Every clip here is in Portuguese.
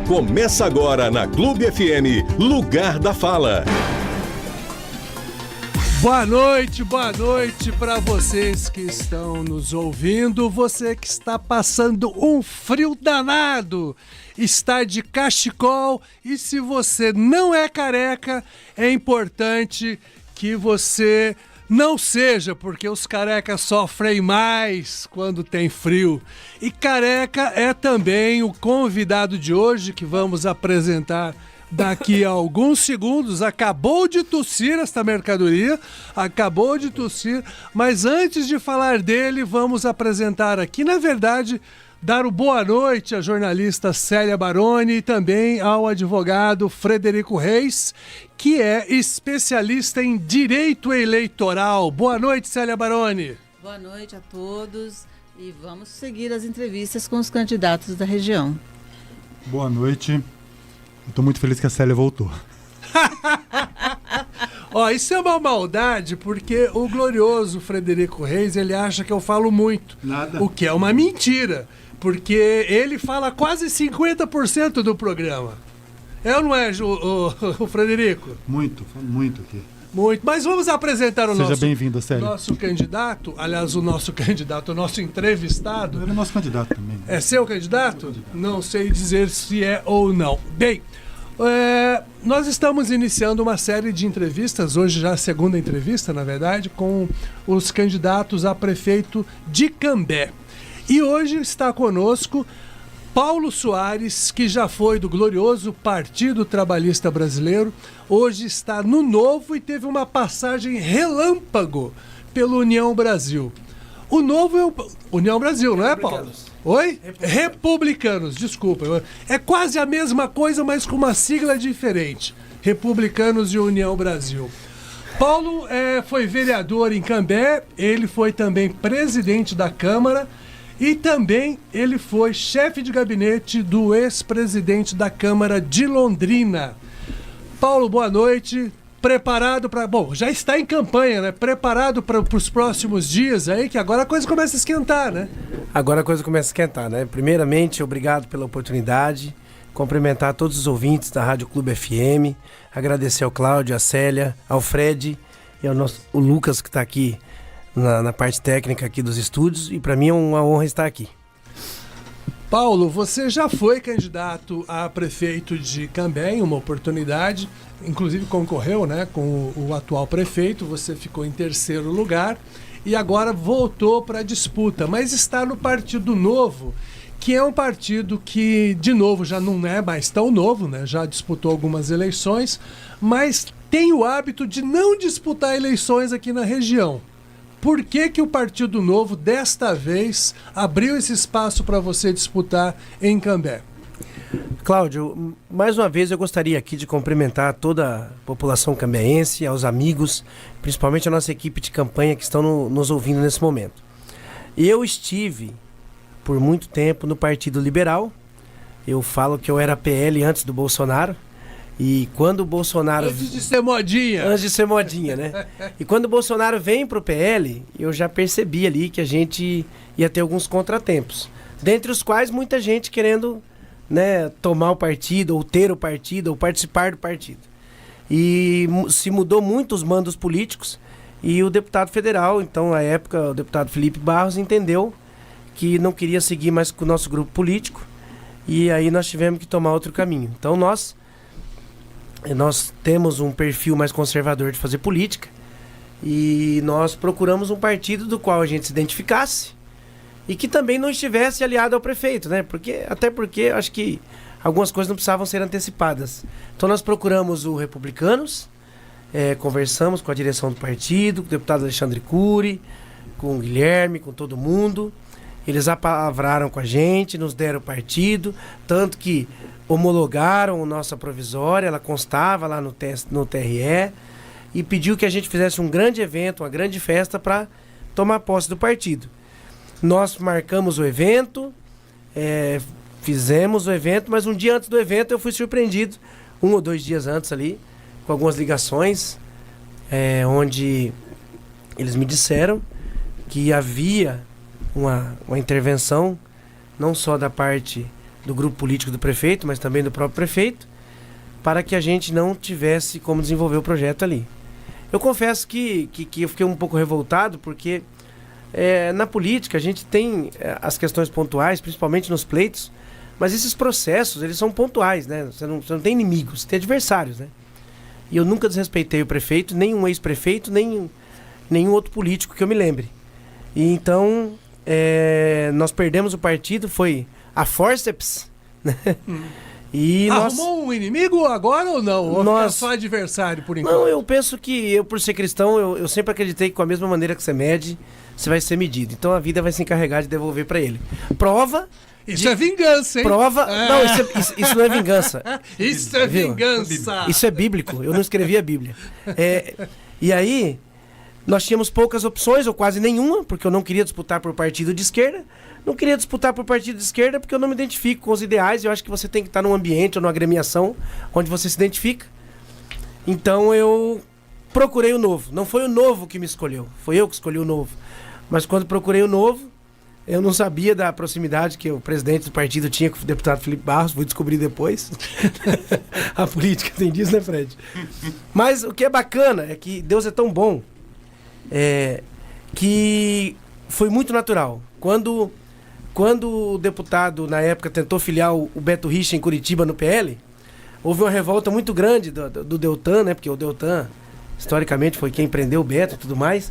Começa agora na Clube FM, Lugar da Fala. Boa noite para vocês que estão nos ouvindo. Você que está passando um frio danado, está de cachecol, e se você não é careca, é importante que você não seja, porque os carecas sofrem mais quando tem frio. E careca é também o convidado de hoje que vamos apresentar daqui a alguns segundos. Acabou de tossir esta mercadoria, mas antes de falar dele, vamos apresentar aqui, na verdade, dar o boa noite à jornalista Célia Baroni e também ao advogado Frederico Reis, que é especialista em direito eleitoral. Boa noite, Célia Baroni. Boa noite a todos e vamos seguir as entrevistas com os candidatos da região. Boa noite. Estou muito feliz que a Célia voltou. Ó, isso é uma maldade, porque o glorioso Frederico Reis, ele acha que eu falo muito. Nada. O que é uma mentira, porque ele fala quase 50% do programa. É ou não é, o Frederico? Muito aqui. Muito. Mas vamos apresentar o Seja bem-vindo, Célia. nosso candidato. Aliás, o nosso entrevistado. Ele é nosso candidato também. É seu candidato? Não sei dizer se é ou não. Bem, nós estamos iniciando uma série de entrevistas, hoje já a segunda entrevista, na verdade, com os candidatos a prefeito de Cambé. E hoje está conosco Paulo Soares, que já foi do glorioso Partido Trabalhista Brasileiro, hoje está no Novo e teve uma passagem relâmpago pelo União Brasil. O Novo é o União Brasil, não é, Paulo? Oi? Republicanos, desculpa. É quase a mesma coisa, mas com uma sigla diferente. Republicanos e União Brasil. Paulo foi vereador em Cambé, ele foi também presidente da Câmara e também ele foi chefe de gabinete do ex-presidente da Câmara de Londrina. Paulo, boa noite. Preparado para... Bom, já está em campanha, né? Preparado para os próximos dias aí, que agora a coisa começa a esquentar, né? Agora a coisa começa a esquentar, né? Primeiramente, obrigado pela oportunidade. Cumprimentar todos os ouvintes da Rádio Clube FM. Agradecer ao Cláudio, à Célia, ao Fred e ao o Lucas, que está aqui na parte técnica aqui dos estúdios. E para mim é uma honra estar aqui. Paulo, você já foi candidato a prefeito de Cambé em uma oportunidade, inclusive concorreu, né, com o atual prefeito, você ficou em terceiro lugar e agora voltou para a disputa, mas está no Partido Novo, que é um partido que, de novo, já não é mais tão novo, né, já disputou algumas eleições, mas tem o hábito de não disputar eleições aqui na região. Por que o Partido Novo, desta vez, abriu esse espaço para você disputar em Cambé? Cláudio, mais uma vez eu gostaria aqui de cumprimentar toda a população cambéense, aos amigos, principalmente a nossa equipe de campanha que estão nos ouvindo nesse momento. Eu estive por muito tempo no Partido Liberal, eu falo que eu era PL antes do Bolsonaro, e quando o Bolsonaro... Antes de ser modinha, né? E quando o Bolsonaro vem pro PL, eu já percebi ali que a gente ia ter alguns contratempos. Dentre os quais muita gente querendo, né, tomar o partido, ou ter o partido, ou participar do partido. E se mudou muito os mandos políticos, e o deputado federal, então, à época, o deputado Felipe Barros, entendeu que não queria seguir mais com o nosso grupo político, e aí nós tivemos que tomar outro caminho. Então nós temos um perfil mais conservador de fazer política e nós procuramos um partido do qual a gente se identificasse e que também não estivesse aliado ao prefeito, né? Até porque acho que algumas coisas não precisavam ser antecipadas. Então nós procuramos o Republicanos, conversamos com a direção do partido, com o deputado Alexandre Cury, com o Guilherme, com todo mundo. Eles apalavraram com a gente, nos deram o partido, tanto que homologaram a nossa provisória, ela constava lá no TRE, e pediu que a gente fizesse um grande evento, uma grande festa para tomar posse do partido. Nós marcamos o evento, fizemos o evento, mas um dia antes do evento eu fui surpreendido, 1 ou 2 dias antes ali, com algumas ligações, onde eles me disseram que havia uma intervenção, não só da parte do grupo político do prefeito, mas também do próprio prefeito, para que a gente não tivesse como desenvolver o projeto ali. Eu confesso que eu fiquei um pouco revoltado, porque na política a gente tem as questões pontuais, principalmente nos pleitos, mas esses processos, eles são pontuais, né? Você não tem inimigos, você tem adversários, né? E eu nunca desrespeitei o prefeito, nem um ex-prefeito, nem nenhum outro político que eu me lembre. E então, nós perdemos o partido, foi a forceps, né? E Arrumou um inimigo agora ou não? Ou é só adversário por enquanto? Não, eu penso que eu, por ser cristão, eu sempre acreditei que com a mesma maneira que você mede, você vai ser medido. Então a vida vai se encarregar de devolver para ele. Prova... Isso é vingança, hein? Prova... Não, isso não é vingança. Isso é Viu? vingança. Isso é bíblico, eu não escrevi a Bíblia. E aí, nós tínhamos poucas opções, ou quase nenhuma, porque eu não queria disputar por partido de esquerda. Não queria disputar por partido de esquerda porque eu não me identifico com os ideais. Eu acho que você tem que estar num ambiente ou numa agremiação onde você se identifica. Então eu procurei o novo. Não foi o novo que me escolheu, foi eu que escolhi o novo. Mas quando procurei o novo, eu não sabia da proximidade que o presidente do partido tinha com o deputado Felipe Barros, fui descobrir depois. A política tem disso, né, Fred? Mas o que é bacana é que Deus é tão bom, que foi muito natural. Quando o deputado, na época, tentou filiar o Beto Richa em Curitiba no PL, houve uma revolta muito grande do Deltan, né? Porque o Deltan, historicamente, foi quem prendeu o Beto e tudo mais.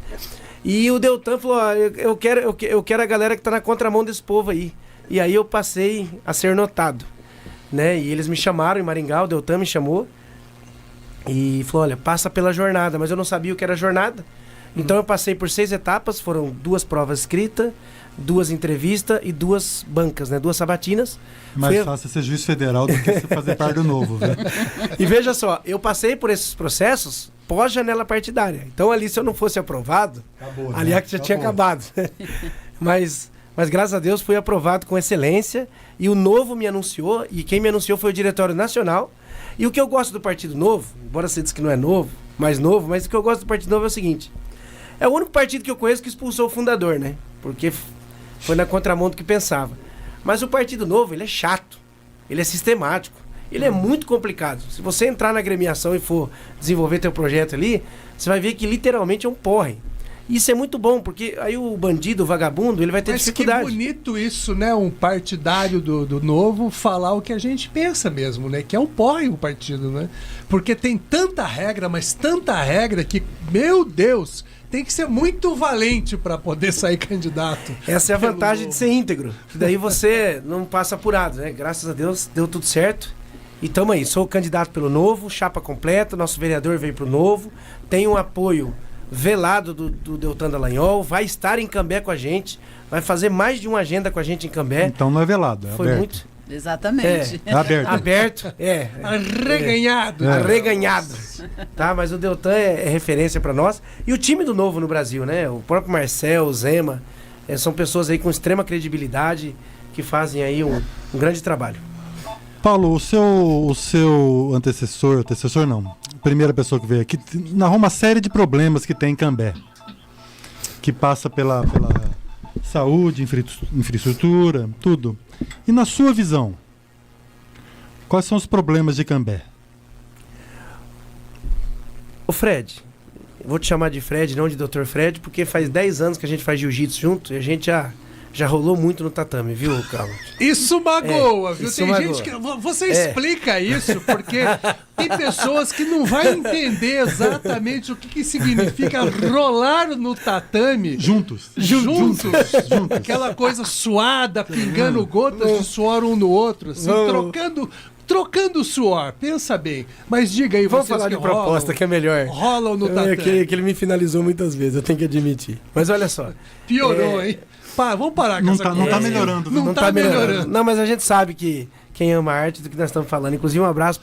E o Deltan falou, eu quero a galera que tá na contramão desse povo aí. E aí eu passei a ser notado, né? E eles me chamaram em Maringá, o Deltan me chamou e falou, olha, passa pela jornada. Mas eu não sabia o que era jornada. Então eu passei por 6 etapas, foram 2 provas escritas, 2 entrevistas e 2 bancas, né? 2 sabatinas. Mais fácil ser juiz federal do que você fazer parte do novo, velho. E veja só, eu passei por esses processos pós-janela partidária. Então ali, se eu não fosse aprovado, acabou, ali né? já tinha acabado. Mas graças a Deus fui aprovado com excelência e o Novo me anunciou, e quem me anunciou foi o Diretório Nacional. E o que eu gosto do Partido Novo, embora você disse que não é novo, mais novo, mas o que eu gosto do Partido Novo é o seguinte: é o único partido que eu conheço que expulsou o fundador, né? Porque foi na contramão do que pensava. Mas o Partido Novo, ele é chato, ele é sistemático, ele é muito complicado. Se você entrar na agremiação e for desenvolver teu projeto ali, você vai ver que literalmente é um porre. Isso é muito bom, porque aí o bandido, o vagabundo, ele vai ter dificuldade. Mas que bonito isso, né? Um partidário do Novo falar o que a gente pensa mesmo, né? Que é um porre o partido, né? Porque tem tanta regra, mas tanta regra que, meu Deus, tem que ser muito valente para poder sair candidato. Essa é a vantagem de ser íntegro. Que daí você não passa apurado, né? Graças a Deus deu tudo certo. E tamo aí, sou candidato pelo Novo, chapa completa, nosso vereador veio pro Novo, tem um apoio velado do Deltan Dallagnol, vai estar em Cambé com a gente, vai fazer mais de uma agenda com a gente em Cambé. Então não é velado, é Foi aberto. muito... Exatamente. É aberto. Aberto, Arreganhado. Arreganhado. Tá, mas o Deltan é referência para nós. E o time do Novo no Brasil, né? O próprio Marcel, o Zema, são pessoas aí com extrema credibilidade que fazem aí um grande trabalho. Paulo, o seu antecessor não, primeira pessoa que veio aqui, narrou uma série de problemas que tem em Cambé, que passa pela saúde, infraestrutura, tudo. E na sua visão, quais são os problemas de Cambé? Ô Fred, vou te chamar de Fred, não de Dr. Fred, porque faz 10 anos que a gente faz jiu-jitsu junto e a gente já rolou muito no tatame, viu, Carlos? Isso magoa, viu? Isso Tem magoa. gente que... Você explica isso, porque tem pessoas que não vão entender exatamente o que significa rolar no tatame. Juntos. Juntos. Aquela coisa suada, pingando gotas de suor um no outro, assim, trocando suor. Pensa bem. Mas diga aí, Vamos vocês falar que de proposta, que é melhor. rolam no tatame. Que ele me finalizou muitas vezes, eu tenho que admitir. Mas olha só. Piorou, hein? Vamos parar com essa Não conversa. tá melhorando. Não tá melhorando. Não, mas a gente sabe que quem ama a arte do que nós estamos falando. Inclusive, um abraço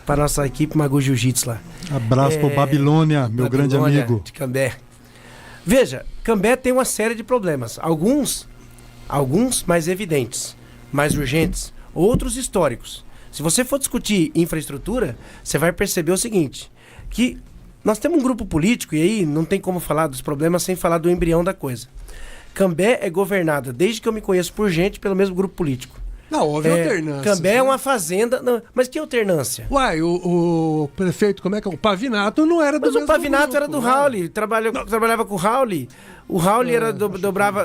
para nossa equipe Magu Jiu-Jitsu lá. Abraço pro Babilônia, meu grande amigo. De Cambé. Veja, Cambé tem uma série de problemas. Alguns mais evidentes, mais urgentes, outros históricos. Se você for discutir infraestrutura, você vai perceber o seguinte, que nós temos um grupo político, e aí não tem como falar dos problemas sem falar do embrião da coisa. Cambé é governada, desde que eu me conheço por gente, pelo mesmo grupo político. Não, houve alternância. Cambé é uma fazenda. Não, mas que alternância? Uai, o prefeito, como é que é? O Pavinato não era do Mas mesmo o Pavinato grupo, era do né? Raul, trabalhava com o Raul. O Raul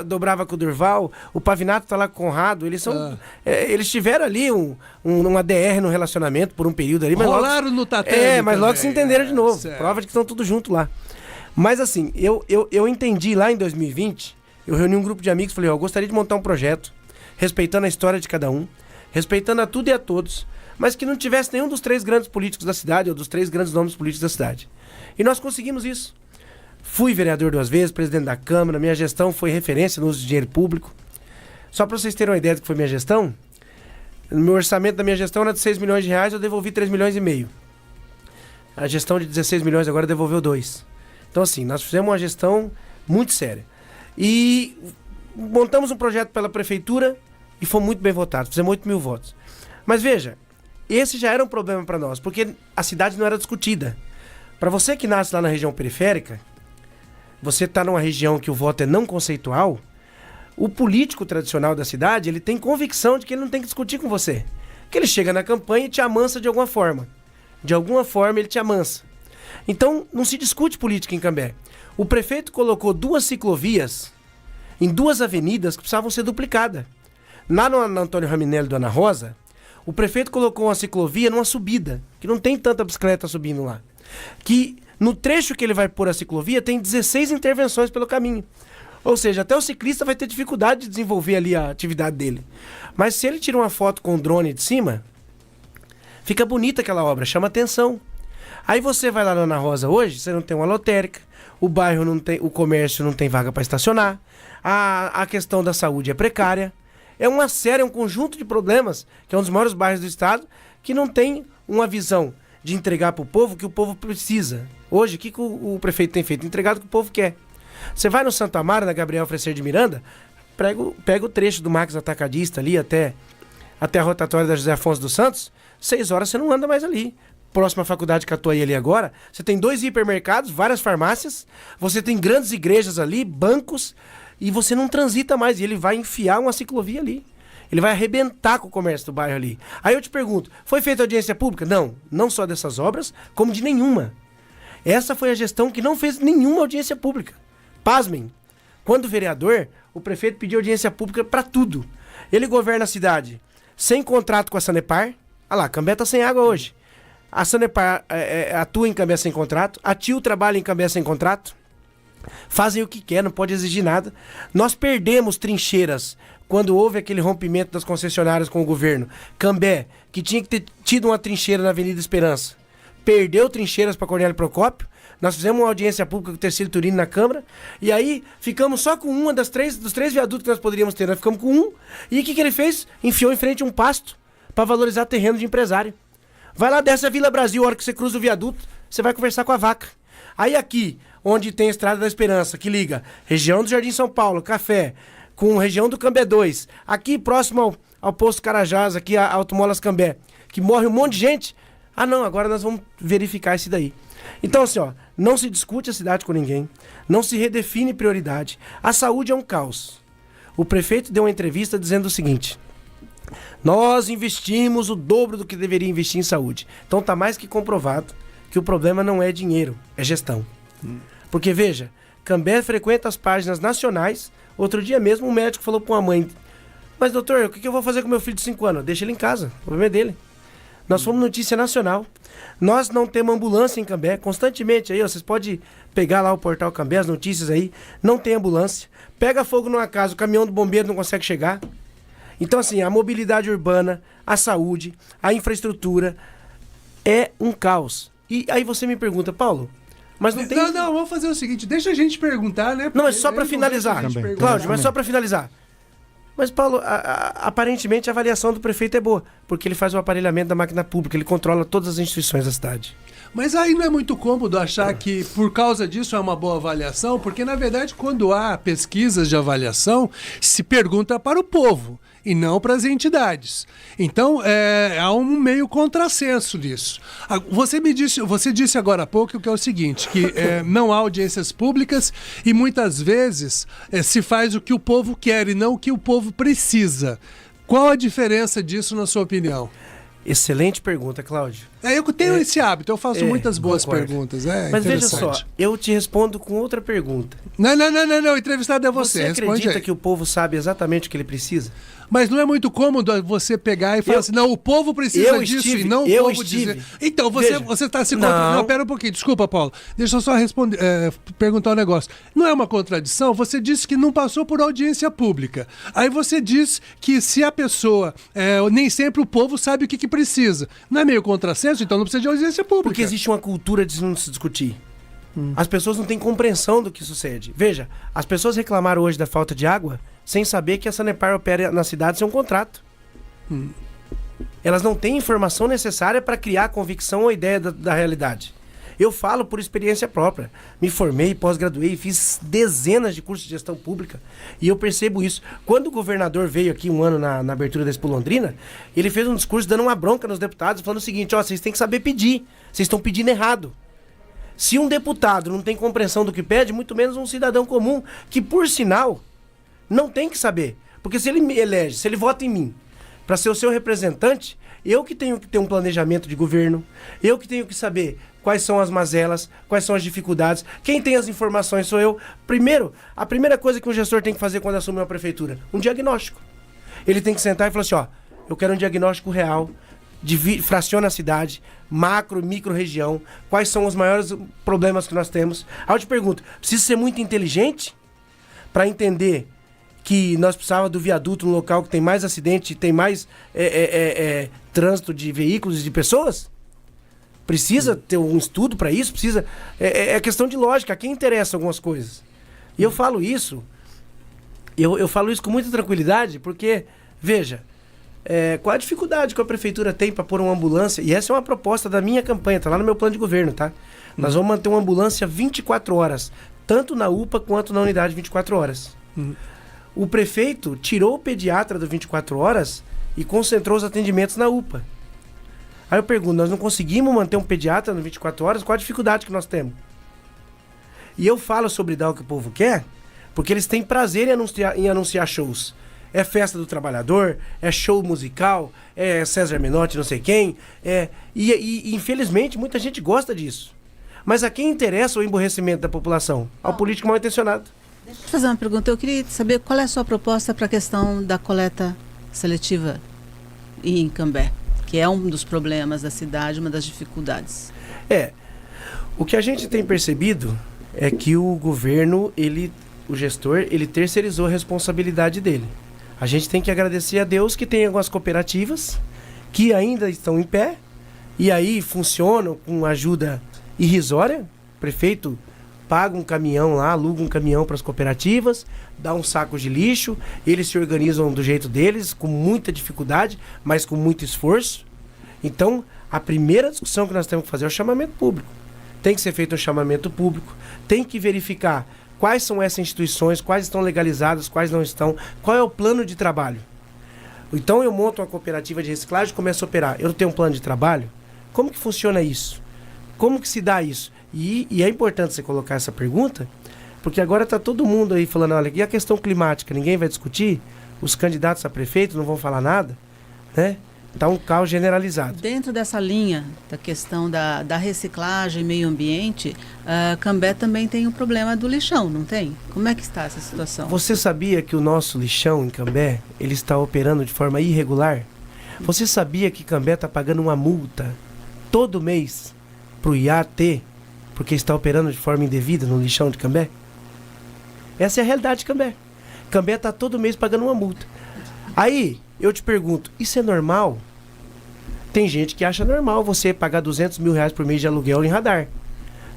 dobrava com o Durval, o Pavinato tá lá com o Conrado. Eles são. Eles tiveram ali um ADR no relacionamento por um período ali. Mas rolaram no tatame mas logo também, se entenderam de novo. certo. Prova de que estão tudo junto lá. Mas assim, eu entendi lá em 2020, eu reuni um grupo de amigos e falei, eu gostaria de montar um projeto, respeitando a história de cada um, respeitando a tudo e a todos, mas que não tivesse nenhum dos 3 grandes políticos da cidade, ou dos 3 grandes nomes políticos da cidade. E nós conseguimos isso. Fui vereador 2 vezes, presidente da Câmara, minha gestão foi referência no uso de dinheiro público. Só para vocês terem uma ideia do que foi minha gestão, o meu orçamento da minha gestão era de 6 milhões de reais, eu devolvi 3 milhões e meio. A gestão de 16 milhões agora devolveu 2. Então assim, nós fizemos uma gestão muito séria. E montamos um projeto pela prefeitura e foi muito bem votado, fizemos 8 mil votos. Mas veja, esse já era um problema para nós, porque a cidade não era discutida. Para você que nasce lá na região periférica, você está numa região que o voto é não conceitual, o político tradicional da cidade, ele tem convicção de que ele não tem que discutir com você. Que ele chega na campanha e te amansa de alguma forma. De alguma forma ele te amansa. Então não se discute política em Cambé. O prefeito colocou 2 ciclovias em 2 avenidas que precisavam ser duplicadas. Lá no Antônio Raminelli do Ana Rosa, o prefeito colocou uma ciclovia numa subida, que não tem tanta bicicleta subindo lá. Que no trecho que ele vai pôr a ciclovia tem 16 intervenções pelo caminho. Ou seja, até o ciclista vai ter dificuldade de desenvolver ali a atividade dele. Mas se ele tira uma foto com o drone de cima, fica bonita aquela obra, chama atenção. Aí você vai lá na Ana Rosa hoje, você não tem uma lotérica, o bairro não tem, o comércio não tem vaga para estacionar, a questão da saúde é precária. É um conjunto de problemas, que é um dos maiores bairros do estado, que não tem uma visão de entregar para o povo o que o povo precisa. Hoje, o que o prefeito tem feito? Entregado o que o povo quer. Você vai no Santa Amaro, na Gabriel Frecer de Miranda, pega o trecho do Max Atacadista ali até a rotatória da José Afonso dos Santos, 6 horas você não anda mais ali. Próxima faculdade Catuaí ali agora, você tem 2 hipermercados, várias farmácias, você tem grandes igrejas ali, bancos, e você não transita mais, e ele vai enfiar uma ciclovia ali. Ele vai arrebentar com o comércio do bairro ali. Aí eu te pergunto, foi feita audiência pública? Não, não só dessas obras, como de nenhuma. Essa foi a gestão que não fez nenhuma audiência pública. Pasmem, quando vereador, o prefeito pediu audiência pública para tudo. Ele governa a cidade sem contrato com a Sanepar. Olha lá, Cambé tá sem água hoje. A Sanepar atua em Cambé sem contrato, a TIL trabalha em Cambé sem contrato, fazem o que quer, não pode exigir nada. Nós perdemos trincheiras quando houve aquele rompimento das concessionárias com o governo. Cambé, que tinha que ter tido uma trincheira na Avenida Esperança, perdeu trincheiras para Cornélio Procópio. Nós fizemos uma audiência pública com o Tercílio Turino na Câmara, e aí ficamos só com uma dos 3 viadutos que nós poderíamos ter. Nós ficamos com um, e o que ele fez? Enfiou em frente um pasto para valorizar terreno de empresário. Vai lá dessa Vila Brasil, a hora que você cruza o viaduto, você vai conversar com a vaca. Aí aqui, onde tem a Estrada da Esperança, que liga região do Jardim São Paulo, Café, com região do Cambé 2, aqui próximo ao posto Carajás, aqui a Automolas Cambé, que morre um monte de gente. Ah não, agora nós vamos verificar isso daí. Então assim, ó, não se discute a cidade com ninguém, não se redefine prioridade. A saúde é um caos. O prefeito deu uma entrevista dizendo o seguinte: nós investimos o dobro do que deveria investir em saúde. Então tá mais que comprovado que o problema não é dinheiro, é gestão. Porque veja, Cambé frequenta as páginas nacionais. Outro dia mesmo um médico falou pra uma mãe: mas doutor, o que eu vou fazer com meu filho de 5 anos? Deixa ele em casa, o problema é dele. Nós fomos notícia nacional. Nós não temos ambulância em Cambé. Constantemente aí, ó, vocês podem pegar lá o portal Cambé, as notícias aí. Não tem ambulância. Pega fogo numa casa, o caminhão do bombeiro não consegue chegar. Então assim, a mobilidade urbana, a saúde, a infraestrutura é um caos. E aí você me pergunta, Paulo, mas não tem... Não, vamos fazer o seguinte, deixa a gente perguntar, né? Não, mas só para finalizar. Cláudio, mas só para finalizar. Mas, Paulo, aparentemente a avaliação do prefeito é boa, porque ele faz o aparelhamento da máquina pública, ele controla todas as instituições da cidade. Mas aí não é muito cômodo achar que por causa disso é uma boa avaliação, porque na verdade quando há pesquisas de avaliação, se pergunta para o povo e não para as entidades. Então há um meio contrassenso nisso. Você disse agora há pouco que é o seguinte, que não há audiências públicas e muitas vezes se faz o que o povo quer e não o que o povo precisa. Qual a diferença disso, na sua opinião? Excelente pergunta, Cláudio. Eu tenho esse hábito, eu faço muitas boas concordo. perguntas. Mas veja só, interessante. eu te respondo com outra pergunta. Não, o entrevistado é você. Você Responde acredita aí. que o povo sabe exatamente o que ele precisa? Mas não é muito cômodo você pegar e falar assim, não, o povo precisa disso e não o povo dizer. Então, você está se contra... Não, pera um pouquinho, desculpa, Paulo. Deixa eu só perguntar um negócio. Não é uma contradição? Você disse que não passou por audiência pública. Aí você diz que se a pessoa... nem sempre o povo sabe o que precisa. Não é meio contrassenso? Então não precisa de audiência pública. Porque existe uma cultura de não se discutir. As pessoas não têm compreensão do que sucede. Veja, as pessoas reclamaram hoje da falta de água sem saber que a Sanepar opera na cidade sem um contrato. Elas não têm informação necessária para criar a convicção ou a ideia da realidade. Eu falo por experiência própria. Me formei, pós-graduei, fiz dezenas de cursos de gestão pública e eu percebo isso. Quando o governador veio aqui um ano na abertura da Expo Londrina, ele fez um discurso dando uma bronca nos deputados, falando o seguinte, vocês têm que saber pedir, vocês estão pedindo errado. Se um deputado não tem compreensão do que pede, muito menos um cidadão comum, que por sinal não tem que saber. Porque se ele me elege, se ele vota em mim para ser o seu representante, eu que tenho que ter um planejamento de governo, eu que tenho que saber quais são as mazelas, quais são as dificuldades, quem tem as informações sou eu. Primeiro, a primeira coisa que um gestor tem que fazer quando assume uma prefeitura, um diagnóstico. Ele tem que sentar e falar assim, eu quero um diagnóstico real, fraciona a cidade, macro, micro região, quais são os maiores problemas que nós temos. Aí eu te pergunto, precisa ser muito inteligente para entender que nós precisávamos do viaduto no local que tem mais acidente, tem mais trânsito de veículos e de pessoas? Precisa ter um estudo para isso? Precisa? É questão de lógica, a quem interessa algumas coisas. E eu falo isso, eu falo isso com muita tranquilidade, porque, veja, qual a dificuldade que a prefeitura tem para pôr uma ambulância? E essa é uma proposta da minha campanha, tá lá no meu plano de governo, tá? Nós vamos manter uma ambulância 24 horas, tanto na UPA quanto na unidade 24 horas. O prefeito tirou o pediatra do 24 horas e concentrou os atendimentos na UPA. Aí eu pergunto, nós não conseguimos manter um pediatra no 24 horas? Qual a dificuldade que nós temos? E eu falo sobre dar o que o povo quer, porque eles têm prazer em anunciar shows. É festa do trabalhador, é show musical, é César Menotti, não sei quem. E infelizmente muita gente gosta disso. Mas a quem interessa o emborrecimento da população? Ao político mal intencionado. Deixa eu fazer uma pergunta. Eu queria saber qual é a sua proposta para a questão da coleta seletiva em Cambé, que é um dos problemas da cidade, uma das dificuldades. O que a gente tem percebido é que o governo, o gestor, ele terceirizou a responsabilidade dele. A gente tem que agradecer a Deus que tem algumas cooperativas que ainda estão em pé e aí funcionam com ajuda irrisória. O prefeito paga um caminhão lá, aluga um caminhão para as cooperativas, dá um saco de lixo, eles se organizam do jeito deles, com muita dificuldade, mas com muito esforço. Então, a primeira discussão que nós temos que fazer é o chamamento público. Tem que ser feito um chamamento público, tem que verificar quais são essas instituições, quais estão legalizadas, quais não estão, qual é o plano de trabalho. Então eu monto uma cooperativa de reciclagem e começo a operar. Eu não tenho um plano de trabalho? Como que funciona isso? Como que se dá isso? E é importante você colocar essa pergunta, porque agora está todo mundo aí falando, olha, e a questão climática, ninguém vai discutir? Os candidatos a prefeito não vão falar nada? Né? Está um caos generalizado. Dentro dessa linha da questão da reciclagem e meio ambiente, Cambé também tem o problema do lixão, não tem? Como é que está essa situação? Você sabia que o nosso lixão em Cambé, ele está operando de forma irregular? Você sabia que Cambé está pagando uma multa todo mês para o IAT, porque está operando de forma indevida no lixão de Cambé? Essa é a realidade de Cambé. Cambé está todo mês pagando uma multa. Aí, eu te pergunto, isso é normal? Tem gente que acha normal você pagar 200 mil reais por mês de aluguel em radar.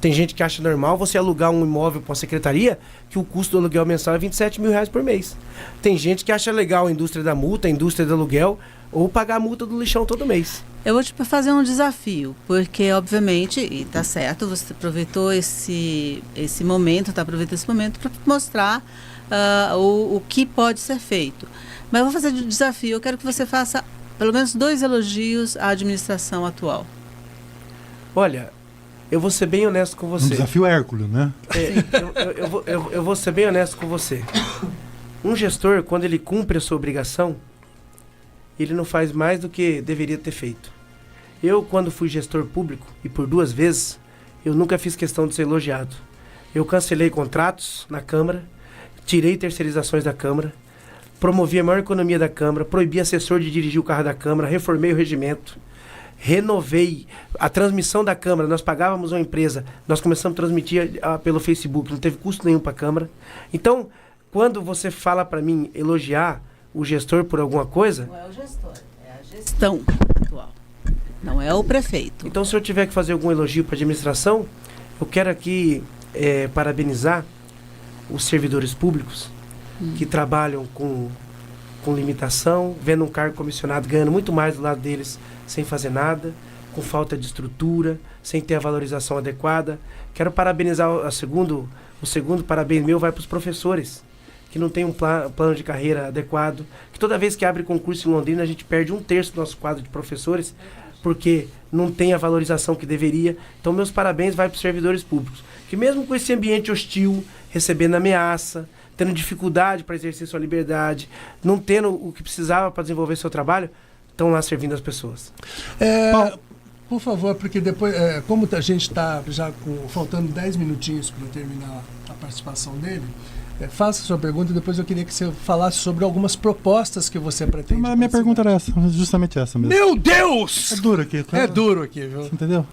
Tem gente que acha normal você alugar um imóvel para uma secretaria que o custo do aluguel mensal é 27 mil reais por mês. Tem gente que acha legal a indústria da multa, a indústria do aluguel, ou pagar a multa do lixão todo mês. Eu vou te fazer um desafio, porque obviamente, e tá certo, você aproveitou esse momento, para mostrar o que pode ser feito. Mas eu vou fazer de desafio, eu quero que você faça pelo menos 2 elogios à administração atual. Olha, eu vou ser bem honesto com você. Um desafio Hércules, né? Eu vou ser bem honesto com você. Um gestor, quando ele cumpre a sua obrigação, ele não faz mais do que deveria ter feito. Eu, quando fui gestor público, e por 2 vezes, eu nunca fiz questão de ser elogiado. Eu cancelei contratos na Câmara, tirei terceirizações da Câmara, promovi a maior economia da Câmara, proibi assessor de dirigir o carro da Câmara, reformei o regimento, renovei a transmissão da Câmara. Nós pagávamos uma empresa, nós começamos a transmitir pelo Facebook, não teve custo nenhum para a Câmara. Então, quando você fala para mim elogiar o gestor por alguma coisa... Não é o gestor, é a gestão atual. Não é o prefeito. Então, se eu tiver que fazer algum elogio para a administração, eu quero aqui parabenizar os servidores públicos que trabalham com limitação, vendo um cargo comissionado ganhando muito mais do lado deles sem fazer nada, com falta de estrutura, sem ter a valorização adequada. Quero parabenizar o segundo parabéns meu vai para os professores, que não tem um plano de carreira adequado, que toda vez que abre concurso em Londrina a gente perde 1/3 do nosso quadro de professores, porque não tem a valorização que deveria. Então meus parabéns vai para os servidores públicos, que mesmo com esse ambiente hostil, recebendo ameaça, tendo dificuldade para exercer sua liberdade, não tendo o que precisava para desenvolver seu trabalho, estão lá servindo as pessoas. Por favor, porque depois, como a gente está já faltando 10 minutinhos para terminar a participação dele, faça a sua pergunta e depois eu queria que você falasse sobre algumas propostas que você pretende. Mas a minha pergunta era essa, justamente essa mesmo. Meu Deus! É duro aqui. Tá? É duro aqui, viu? Você entendeu?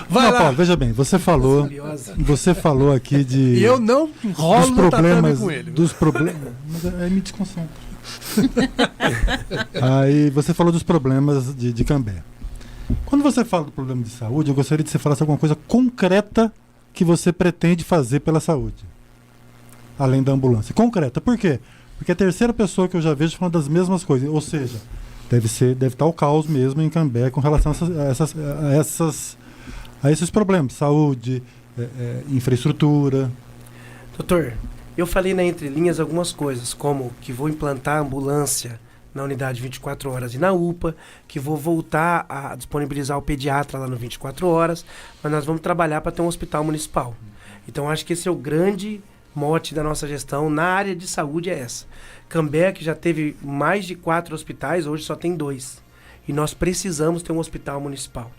Vai não, lá. Paulo, veja bem, você falou aqui de... E eu não rolo no tatame com ele. Dos problemas... Mas aí me desconcentra. Aí você falou dos problemas de Cambé. Quando você fala do problema de saúde, eu gostaria de você falasse alguma coisa concreta que você pretende fazer pela saúde. Além da ambulância. Concreta. Por quê? Porque a terceira pessoa que eu já vejo falando das mesmas coisas. Ou seja, deve estar o caos mesmo em Cambé com relação a esses problemas. Saúde, infraestrutura. Doutor, eu falei na entrelinhas algumas coisas, como que vou implantar ambulância na unidade 24 horas e na UPA, que vou voltar a disponibilizar o pediatra lá no 24 horas, mas nós vamos trabalhar para ter um hospital municipal. Então acho que esse é o grande mote da nossa gestão na área de saúde, é essa. Cambé, que já teve mais de 4 hospitais, hoje só tem 2. E nós precisamos ter um hospital municipal.